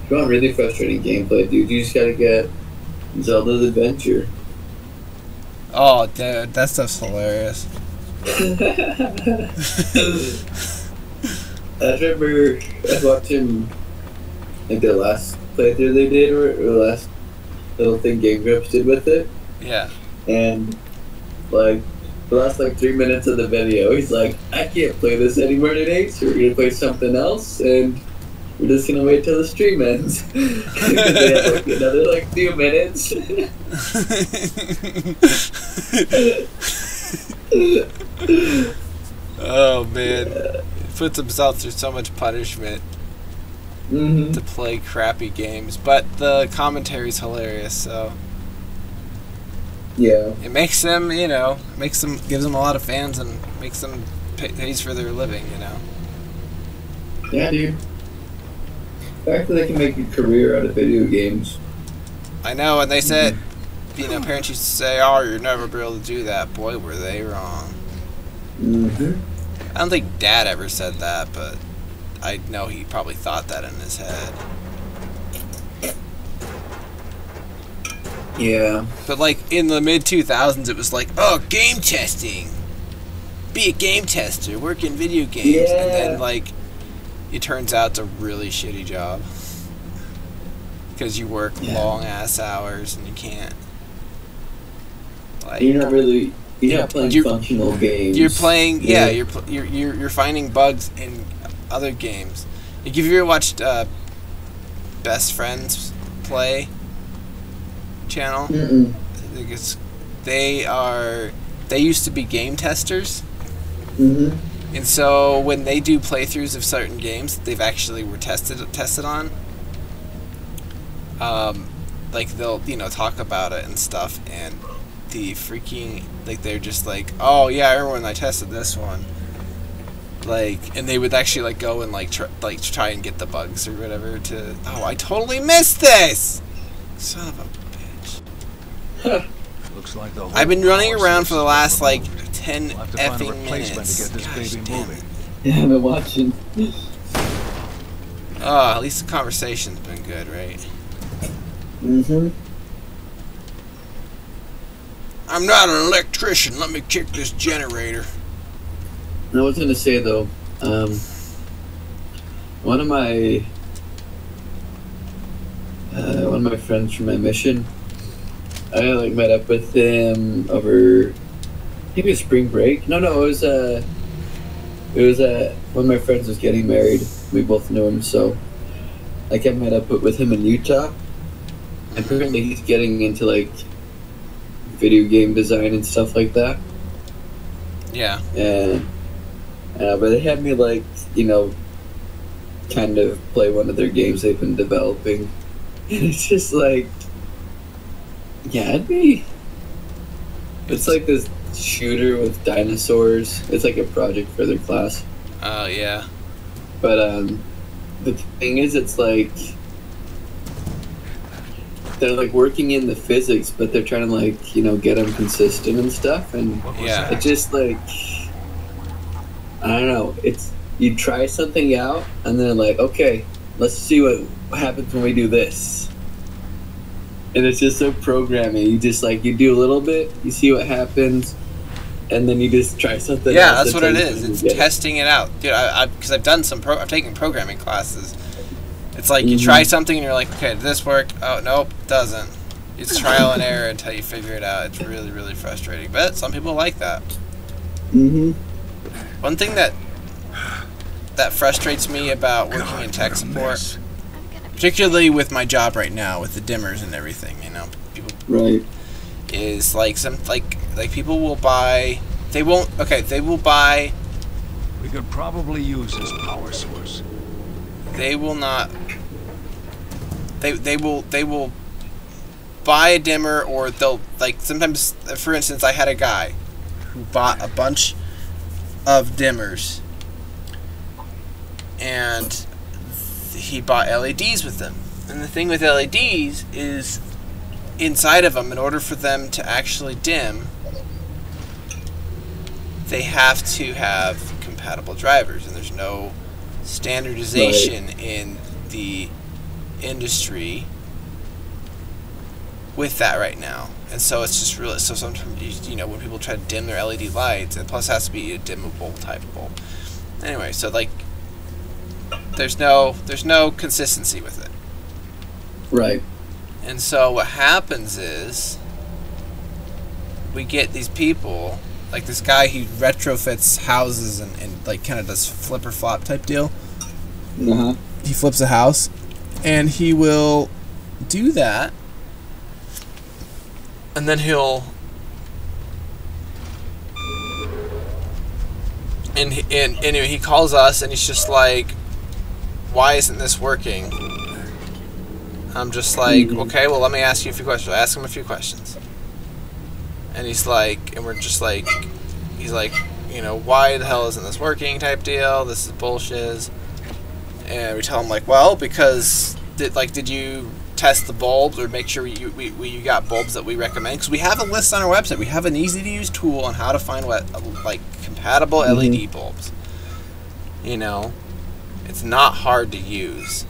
you want really frustrating gameplay, dude, you just gotta get Zelda's Adventure. Oh, dude, that stuff's hilarious. I remember watching like the last playthrough they did, or the last little thing Game Grumps did with it. Yeah. And like the last like 3 minutes of the video, he's like, I can't play this anymore today, so we're gonna play something else, and we're just gonna wait till the stream ends. They have like another like few minutes. Oh man, he puts himself through so much punishment to play crappy games, but the commentary's hilarious, so yeah, it makes them, you know, gives them a lot of fans and makes them pays for their living, you know. Yeah, dude. The fact that they can make a career out of video games. I know, and they said, you know, parents used to say, "Oh, you'll never be able to do that." Boy, were they wrong. I don't think Dad ever said that, but I know he probably thought that in his head. Yeah. But like in the mid-2000s, it was like, oh, game testing. Be a game tester, work in video games. Yeah. And then like, it turns out it's a really shitty job. Because you work long-ass hours and you can't. Like, You're not playing functional games. You're playing, you're finding bugs in other games. Like, have you ever watched Best Friends Play channel? They used to be game testers. And so when they do playthroughs of certain games they've actually were tested on, like they'll, you know, talk about it and stuff, and the freaking, like, they're just like, oh yeah, I remember when I tested this one, like, and they would actually like go and like try and get the bugs or whatever to, oh, I totally missed this, son of a bitch. Looks like the I've been running around for the last like 10 we'll have to find a effing replacement minutes. to get this baby moving. Yeah, I've been watching. Oh, at least the conversation's been good, right? I'm not an electrician. Let me kick this generator. I was gonna say though, one of my friends from my mission, I like met up with him over, I think it was spring break. No, it was one of my friends was getting married. We both knew him, so I kept met up with him in Utah. And apparently he's getting into like video game design and stuff like that. Yeah. And but they had me like, you know, kind of play one of their games they've been developing. And it's just like, yeah, it's like this shooter with dinosaurs. It's like a project for their class. Oh, yeah. But the thing is, it's like they're like working in the physics, but they're trying to like, you know, get them consistent and stuff. And yeah, it just like, I don't know. It's, you try something out, and then like, okay, let's see what happens when we do this. And it's just so programming. You just like, you do a little bit, you see what happens, and then you just try something else. Yeah, that's what it is. It's testing it out, dude. Because I've done I've taken programming classes. It's like you try something and you're like, okay, did this work? Oh, nope, doesn't. It's trial and error until you figure it out. It's really, really frustrating. But some people like that. One thing that frustrates me about working in tech support, particularly with my job right now, with the dimmers and everything, you know, people, is like like people will buy. They will buy. We could probably use his power source. They will not. They will buy a dimmer, or they'll, like, sometimes, for instance, I had a guy who bought a bunch of dimmers, and he bought LEDs with them. And the thing with LEDs is, inside of them, in order for them to actually dim, they have to have compatible drivers, and there's no standardization in the industry with that right now. And so it's just really, so sometimes, you know, when people try to dim their LED lights, and plus it has to be a dimmable type of bulb. Anyway, so like there's no consistency with it. Right. And so what happens is we get these people, like this guy, he retrofits houses and like kind of does flip or flop type deal. Uh-huh. He flips a house, and he will do that, and then he'll and anyway, he calls us, and he's just like, why isn't this working? I'm just like, okay, well, let me ask you a few questions. I ask him a few questions, and he's like, and we're just like, he's like, you know, why the hell isn't this working type deal? This is bullshit. And we tell him, like, well, because did you test the bulbs or make sure you got bulbs that we recommend? Because we have a list on our website. We have an easy to use tool on how to find like compatible LED bulbs. You know, it's not hard to use.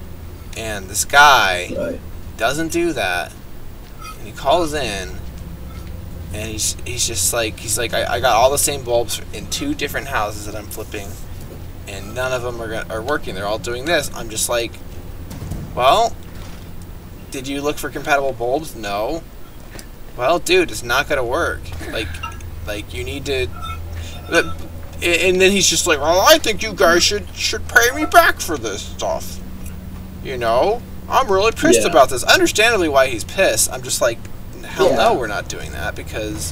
And this guy doesn't do that, and he calls in, and he's just like, I got all the same bulbs in 2 different houses that I'm flipping, and none of them are working. They're all doing this. I'm just like, well, did you look for compatible bulbs? No. Well, dude, it's not gonna work. Like you need to. And then he's just like, well, I think you guys should pay me back for this stuff. You know, I'm really pissed about this. Understandably why he's pissed. I'm just like, hell no, we're not doing that, because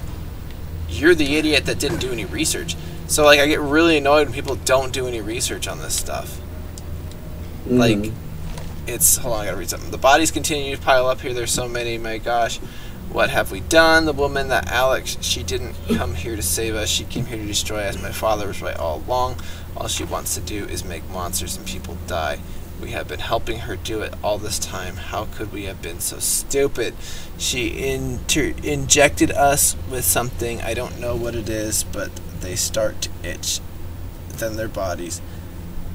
you're the idiot that didn't do any research. So, like, I get really annoyed when people don't do any research on this stuff. Like, it's... Hold on, I gotta read something. The bodies continue to pile up here. There's so many. My gosh. What have we done? The woman, that Alex, she didn't come here to save us. She came here to destroy us. My father was right all along. All she wants to do is make monsters and people die. We have been helping her do it all this time. How could we have been so stupid? She injected us with something. I don't know what it is, but they start to itch. Then their bodies,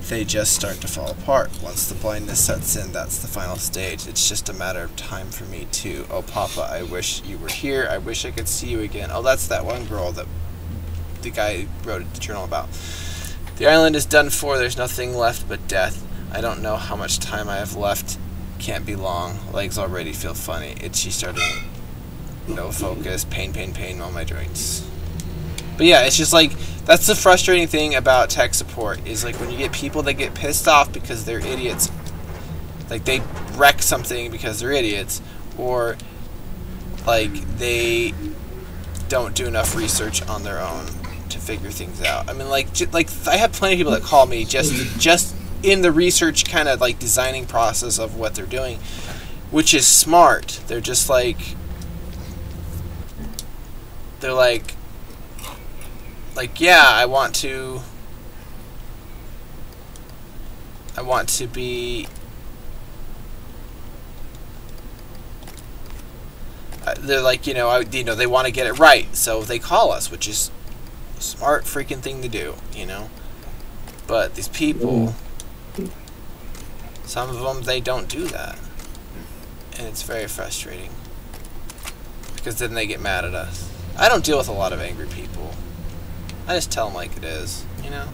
they just start to fall apart. Once the blindness sets in, that's the final stage. It's just a matter of time for me too. Oh, Papa, I wish you were here. I wish I could see you again. Oh, that's that one girl that the guy wrote the journal about. The island is done for. There's nothing left but death. I don't know how much time I have left. Can't be long. Legs already feel funny. Itchy, starting. No focus. Pain, pain, pain on my joints. But yeah, it's just like, that's the frustrating thing about tech support, is like when you get people that get pissed off because they're idiots. Like they wreck something because they're idiots, or like they don't do enough research on their own to figure things out. I mean, like I have plenty of people that call me just in the research kind of like designing process of what they're doing, which is smart. They're just like, they're like yeah, I want to be they're like, you know, they want to get it right, so they call us, which is a smart freaking thing to do, you know. But these people, some of them, they don't do that, and it's very frustrating because then they get mad at us. I don't deal with a lot of angry people. I just tell them like it is, you know.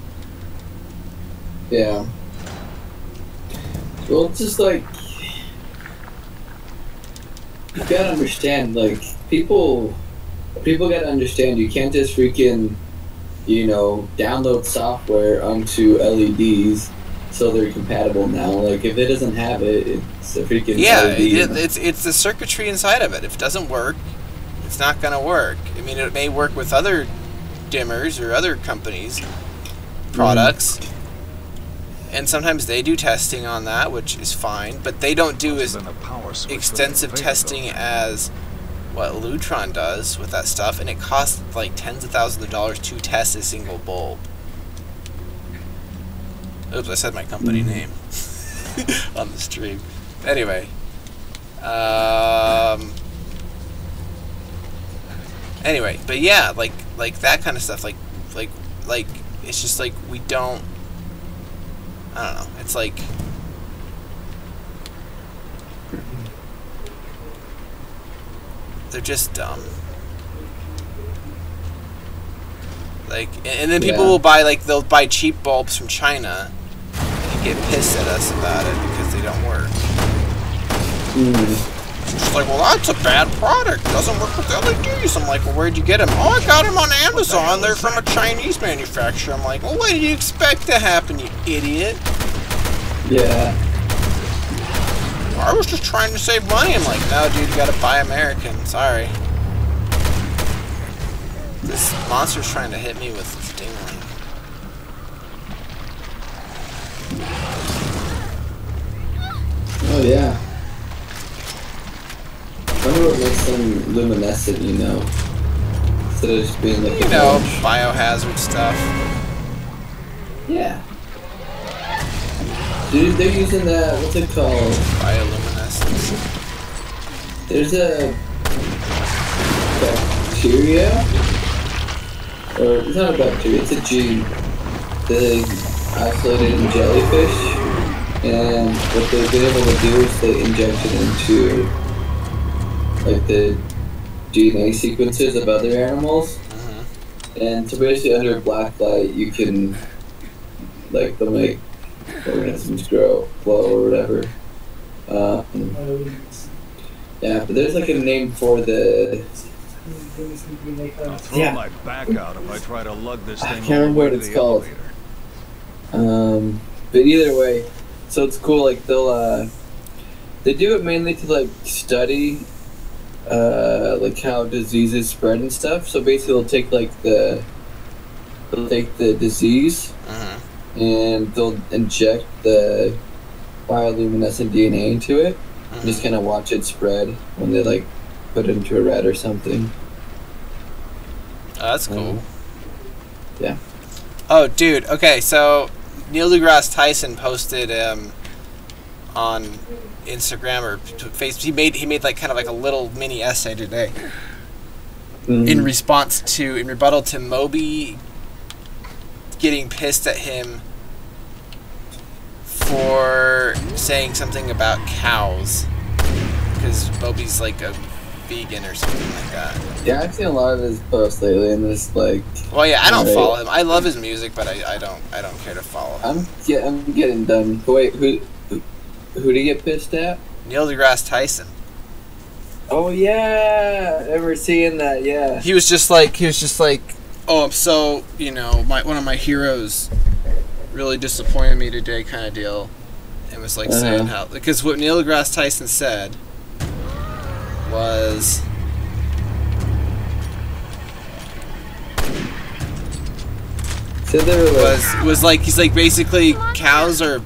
Yeah. Well, it's just like, you gotta understand, like, people gotta understand, you can't just freaking, you know, download software onto LEDs so they're compatible now. Like, if it doesn't have it, it's a freaking LED. It's the circuitry inside of it. If it doesn't work, it's not gonna work. I mean, it may work with other dimmers or other companies' products, and sometimes they do testing on that, which is fine, but they don't do as extensive testing as what Lutron does with that stuff, and it costs like tens of thousands of dollars to test a single bulb. Oops, I said my company name on the stream. Anyway. Anyway, but yeah, like that kind of stuff, like it's just like we don't. I don't know. It's like they're just dumb. Like, and then people will buy they'll buy cheap bulbs from China and get pissed at us about it because they don't work. It's just like, well, that's a bad product. It doesn't work with LEDs. I'm like, well, where'd you get them? Oh, I got them on Amazon. They're from a Chinese manufacturer. I'm like, well, what did you expect to happen, you idiot? Yeah. I was just trying to save money. I'm like, no, dude, you gotta buy American. Sorry. This monster's trying to hit me with Stingray. Oh, yeah. I wonder what makes them luminescent, you know? Instead of just being like biohazard stuff. Yeah. Dude, they're using that, what's it called? Bioluminescence. There's a bacteria? Or, it's not a bacteria, it's a gene that they isolated in jellyfish. And what they've been able to do is they inject it into like the DNA sequences of other animals. And so basically under black light you can, like, they'll make organisms grow, glow, or whatever. Yeah, but there's like a name for the... I'll throw my back out if I try to lug this thing I can't remember what it's called. But either way, so it's cool, like they'll, they do it mainly to like study like how diseases spread and stuff. So basically they'll take the disease and they'll inject the bioluminescent DNA into it and just kind of watch it spread when they like put it into a rat or something. Oh, that's cool. Yeah. Oh, dude. Okay, so Neil deGrasse Tyson posted on Instagram or Facebook. He made like kind of like a little mini essay today in rebuttal to Moby getting pissed at him for saying something about cows because Moby's like a vegan or something like that. Yeah, I've seen a lot of his posts lately, and it's like. Well, yeah, I don't follow him. I love his music, but I don't care to follow him. I'm getting done. Wait, who did he get pissed at? Neil deGrasse Tyson. Oh yeah, I remember seeing that. Yeah. He was just like, oh, I'm so, one of my heroes really disappointed me today, kind of deal, and was like saying how, because what Neil deGrasse Tyson said was like he's like basically cows are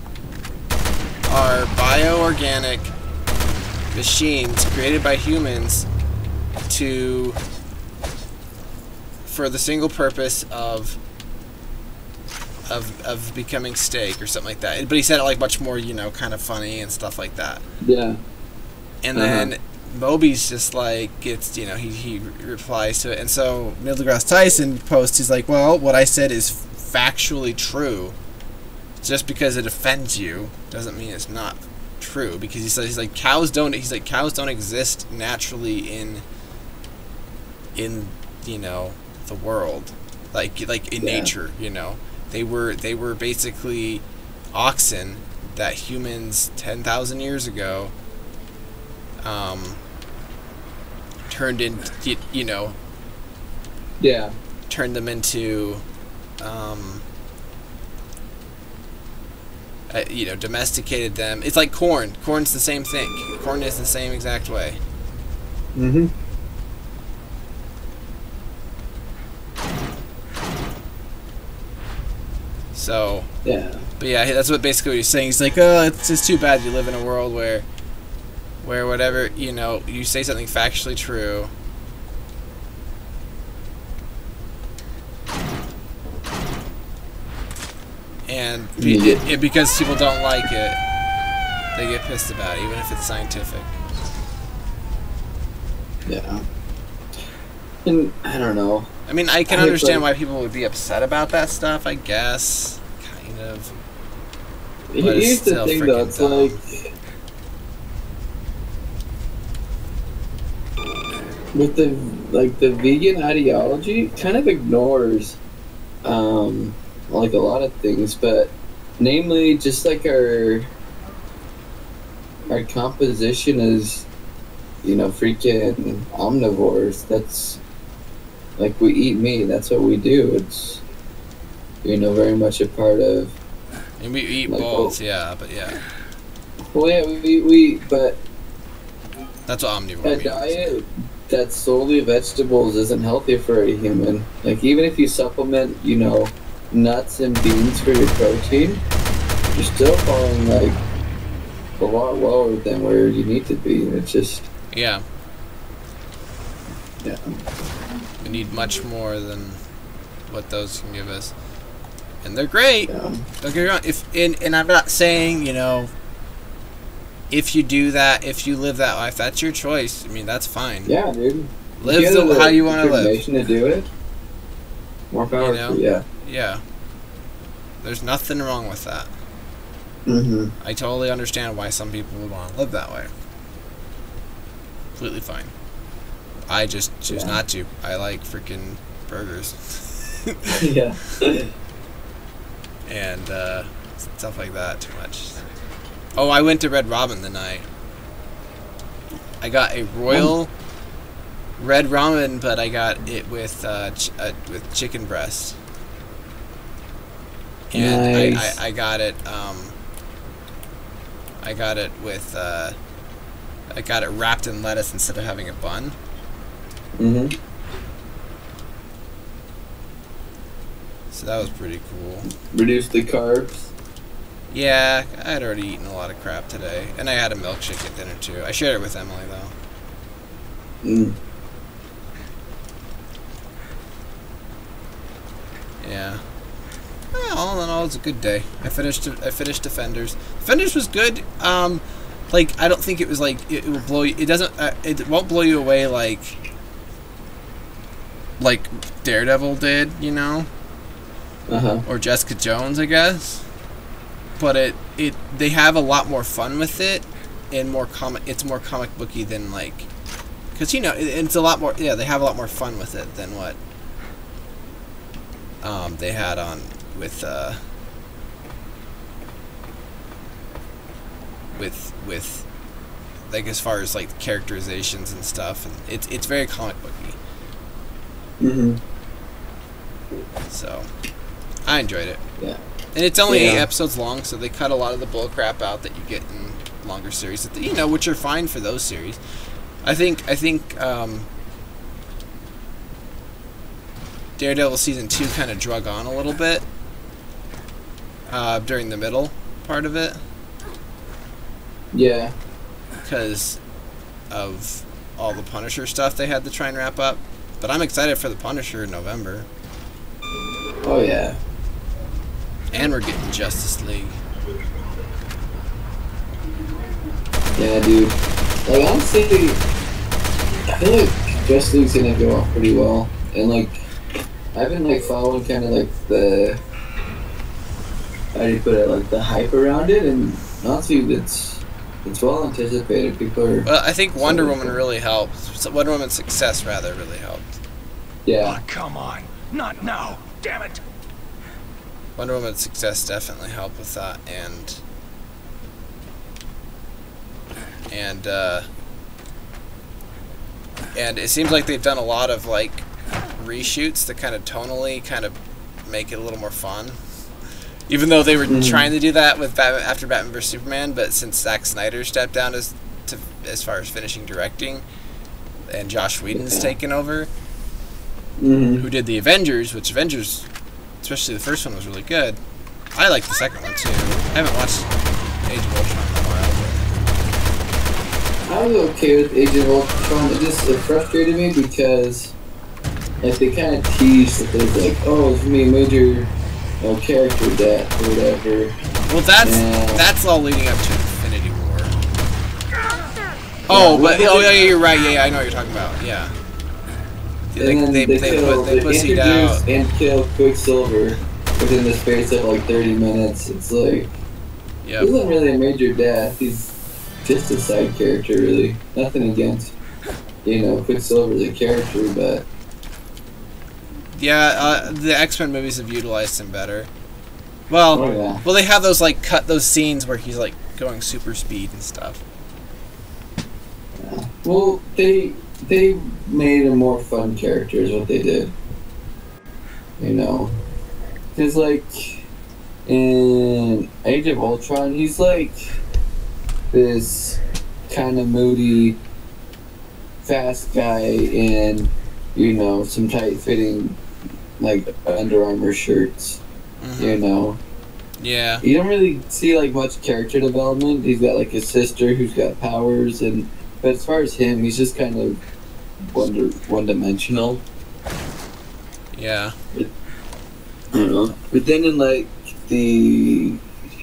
bioorganic machines created by humans for the single purpose of becoming steak or something like that. But he said it like much more, kind of funny and stuff like that. Yeah. And then Moby's just like gets, he replies to it, and so Neil deGrasse Tyson posts, he's like, well, what I said is factually true. Just because it offends you doesn't mean it's not true. Because he says cows don't exist naturally in the world, like in nature. They were basically oxen that humans 10,000 years ago turned into, turned them into, domesticated them. It's like corn. Corn's the same thing. Corn is the same exact way. So, but yeah, that's basically what he's saying. He's like, oh, it's just too bad you live in a world where whatever, you say something factually true, And because people don't like it, they get pissed about it, even if it's scientific. Yeah. And I don't know. I mean, I can understand why people would be upset about that stuff, I guess. Kind of. But Here's the thing, though. It's like... with the vegan ideology, kind of ignores like a lot of things, but namely just like our composition is, you know, freaking omnivores. That's like, we eat meat, that's what we do. It's, you know, very much a part of, and we eat like, both, yeah, but yeah. Well, yeah, we but that's what omnivore a means. diet that's solely vegetables isn't healthy for a human. Like, even if you supplement, you know, nuts and beans for your protein, you're still falling like a lot lower than where you need to be. It's just, yeah. Yeah. We need much more than what those can give us. And they're great. Yeah. Don't get me wrong. And I'm not saying, you know, if you do that, if you live that life, that's your choice. I mean, that's fine. Yeah, dude. Live how you want to live. To do it. More power. You know? Yeah. Yeah. There's nothing wrong with that. Mm-hmm. I totally understand why some people would want to live that way. Completely fine. I just choose not to. I like freaking burgers. Yeah. And stuff like that too much. Oh, I went to Red Robin the night. I got a royal red ramen, but I got it with chicken breast. And Nice. I got it. I got it with. I got it wrapped in lettuce instead of having a bun. Mm-hmm. So that was pretty cool. Reduce the carbs. Yeah, I had already eaten a lot of crap today, and I had a milkshake at dinner too. I shared it with Emily though. Mm. Yeah. Well, all in all, it was a good day. I finished Defenders. Defenders was good. Like, I don't think it was like it will blow you. It doesn't. It won't blow you away like Daredevil did, you know, or Jessica Jones, I guess. But they have a lot more fun with it, and it's more comic booky than like, because you know it's a lot more. Yeah, they have a lot more fun with it than what they had on with like, as far as like characterizations and stuff, and it's very comic booky. Mm-hmm. So I enjoyed it. Yeah. And it's only 8 episodes long, so they cut a lot of the bull crap out that you get in longer series, that, you know, which are fine for those series. I think Daredevil season 2 kind of drug on a little bit during the middle part of it. Yeah. Because of all the Punisher stuff they had to try and wrap up. But I'm excited for the Punisher in November. Oh yeah. And we're getting Justice League. Yeah, dude. Like, honestly, I feel like Justice League's gonna go off pretty well. And like, I've been like following kind of like the, how do you put it, like the hype around it, and honestly, it's well anticipated. People are. Well, I think Wonder Woman really helped. So Wonder Woman's success rather really helped. Yeah. Oh, come on, not now, damn it! Wonder Woman's success definitely helped with that, and it seems like they've done a lot of like reshoots that kind of tonally kind of make it a little more fun. Even though they were trying to do that with after Batman vs Superman, but since Zack Snyder stepped down as far as finishing directing, and Josh Whedon's taken over, who did the Avengers, which Avengers, especially the first one, was really good. I like the second one too. I haven't watched Age of Ultron in a while. I was okay with Age of Ultron. It frustrated me because like they kind of teased that there's like, oh, it's gonna be a major character death or whatever. Well, that's all leading up to Infinity War. Oh, but yeah, you're right. Yeah, I know what you're talking about. Yeah. They pussied out and kill Quicksilver within the space of like 30 minutes. It's like, he wasn't really a major death. He's just a side character, really. Nothing against, Quicksilver as a character, but yeah, the X-Men movies have utilized him better. Well, well, they have those like those scenes where he's like going super speed and stuff. Yeah. Well, they made a more fun character is what they did. Because like in Age of Ultron, he's like this kind of moody, fast guy in some tight-fitting like Under Armour shirts. Yeah. You don't really see like much character development. He's got like his sister who's got powers, but as far as him, he's just kind of one-dimensional. Yeah. I don't know. But then in like the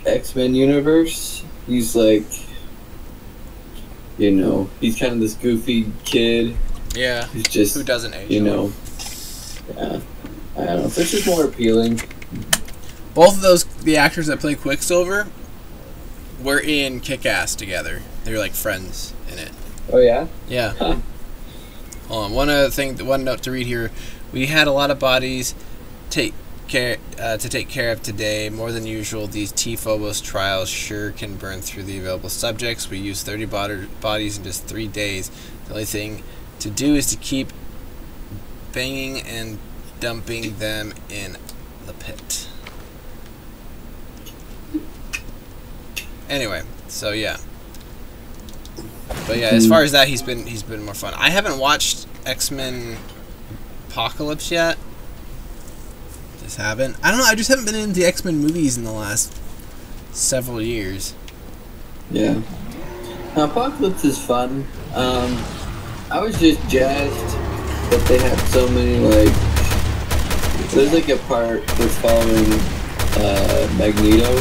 X-Men universe, he's like, he's kind of this goofy kid. Yeah. Who's just, who doesn't age? Yeah. I don't know. So it's just more appealing. Both of the actors that play Quicksilver were in Kick-Ass together. They were like friends in it. Oh yeah? Yeah. Huh. Hold on. One note to read here. We had a lot of bodies to take care of today. More than usual, these T-Phobos trials sure can burn through the available subjects. We used 30 bodies in just 3 days. The only thing to do is to keep banging and dumping them in the pit. Anyway, so yeah. But yeah, as far as that, he's been more fun. I haven't watched X-Men Apocalypse yet. Just haven't. I don't know. I just haven't been into the X-Men movies in the last several years. Yeah. Apocalypse is fun. I was just jazzed that they have so many there's like a part that's following Magneto.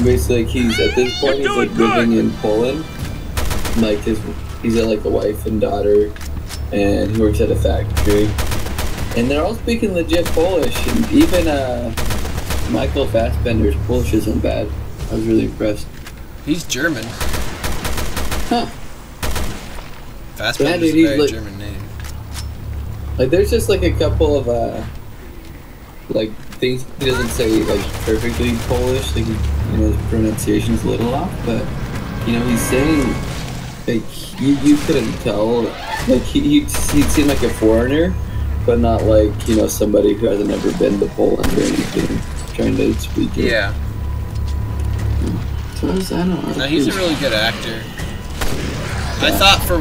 Basically, he's at this point he's like living in Poland. Like he's got like a wife and daughter, and he works at a factory. And they're all speaking legit Polish, and even Michael Fassbender's Polish isn't bad. I was really impressed. He's German. Huh. Fassbender's a very German name. Like, there's just like a couple of things he doesn't say like perfectly Polish. Like, his pronunciation's a little off, but he's saying like you couldn't tell. Like he'd seem like a foreigner, but not like somebody who hasn't ever been to Poland or anything trying to speak it. Yeah. So I don't know. No, he's a really good actor. I thought for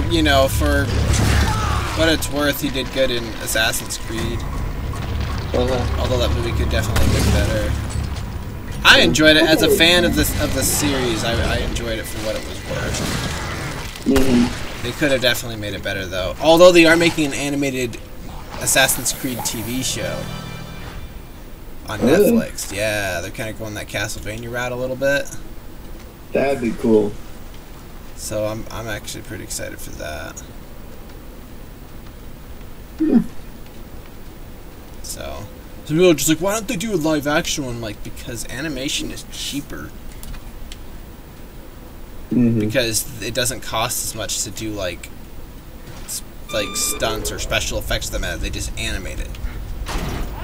what it's worth, he did good in Assassin's Creed. Although that movie could definitely have been better. I enjoyed it as a fan of the series. I enjoyed it for what it was worth. They could have definitely made it better though. Although they are making an animated Assassin's Creed TV show on Netflix. Yeah, they're kind of going that Castlevania route a little bit. That'd be cool. So I'm actually pretty excited for that. So people are just like, why don't they do a live action one? Like, because animation is cheaper. Because it doesn't cost as much to do like stunts or special effects of them. They just animate it.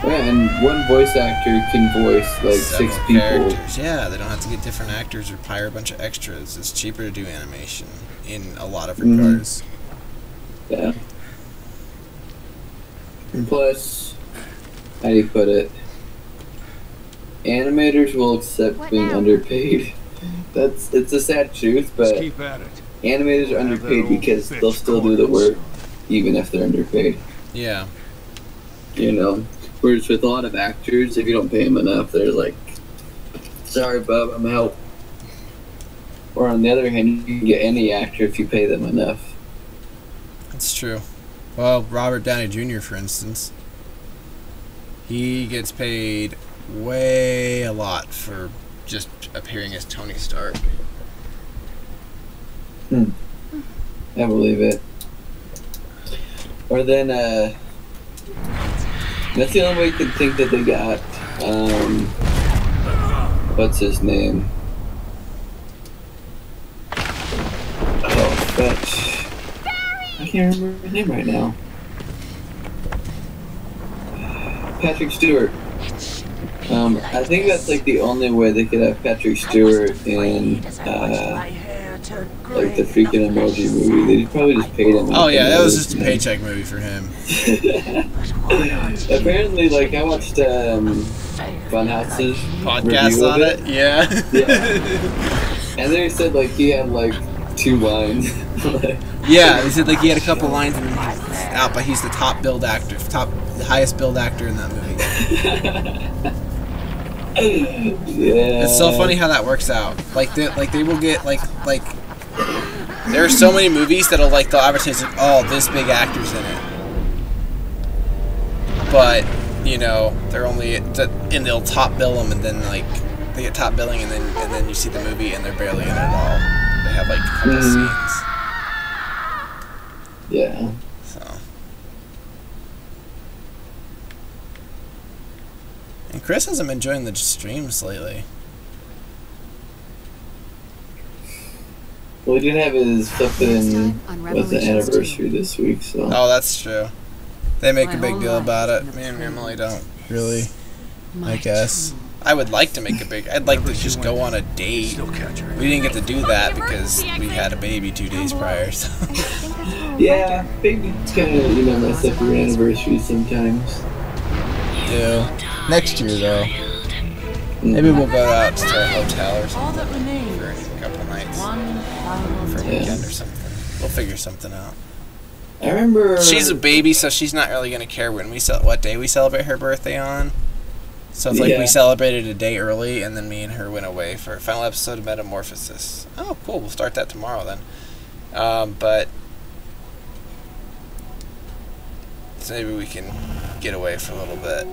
Yeah, and one voice actor can voice like several 6 people. Characters. Yeah, they don't have to get different actors or hire a bunch of extras. It's cheaper to do animation in a lot of regards. Yeah. And plus, how do you put it? Animators will accept being underpaid. It's a sad truth, but keep at it. Animators are underpaid because they'll still do the work even if they're underpaid. Yeah. Whereas with a lot of actors, if you don't pay them enough, they're like, sorry, bub, I'm out. Or on the other hand, you can get any actor if you pay them enough. That's true. Well, Robert Downey Jr., for instance, he gets paid way a lot for just appearing as Tony Stark. I believe it. Or then, that's the only way you could think that they got, what's his name? Oh, fetch. I can't remember his name right now. Patrick Stewart. I think that's like the only way they could have Patrick Stewart in like the freaking Emoji movie. They probably just paid him. Oh yeah, that was just a paycheck movie for him. Apparently, like I watched Funhouse's Podcast on it. Yeah. And they said like he had like 2 lines. Yeah, they said like he had a couple lines and then he was out, but he's the top billed actor, the highest billed actor in that movie. Yeah. It's so funny how that works out. Like they will get like there are so many movies that'll they'll advertise like, oh, this big actor's in it, but you know they're only and they'll top bill them, and then like they get top billing, and then you see the movie and they're barely in it at all. They have like a couple scenes. Yeah. So. And Chris hasn't been enjoying the streams lately. Well, he did have his flipping was the anniversary this week, so. Oh, that's true. They make a big deal about it. Me and Emily don't really, I guess. I would like to make a big... I'd like to just go on a date. We didn't get to do that because we had a baby 2 days prior, so... Yeah, babies kind of, mess up your anniversary sometimes. Do. Next year, though. Maybe we'll go out to a hotel or something for a couple nights. For a weekend or something. We'll figure something out. I remember... She's a baby, so she's not really going to care when what day we celebrate her birthday on. So it's like we celebrated a day early, and then me and her went away for a final episode of Metamorphosis. Oh, cool. We'll start that tomorrow then. But so maybe we can get away for a little bit.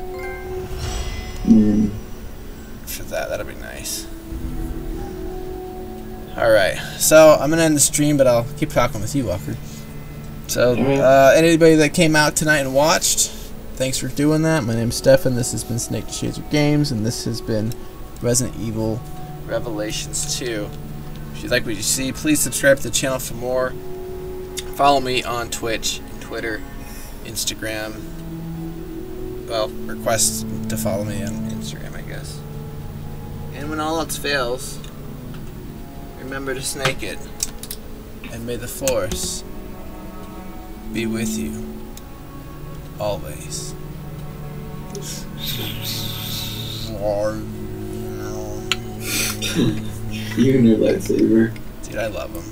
For that, that'll be nice. Alright, so I'm going to end the stream, but I'll keep talking with you, Walker. So, anybody that came out tonight and watched, thanks for doing that. My name's Stefan. This has been SnakePlays Games, and this has been Resident Evil Revelations 2. If you like what you see, please subscribe to the channel for more. Follow me on Twitch, Twitter, Instagram. Well, request to follow me on Instagram, I guess. And when all else fails, remember to snake it. And may the Force be with you. Always. You and your lightsaber. Dude, I love them.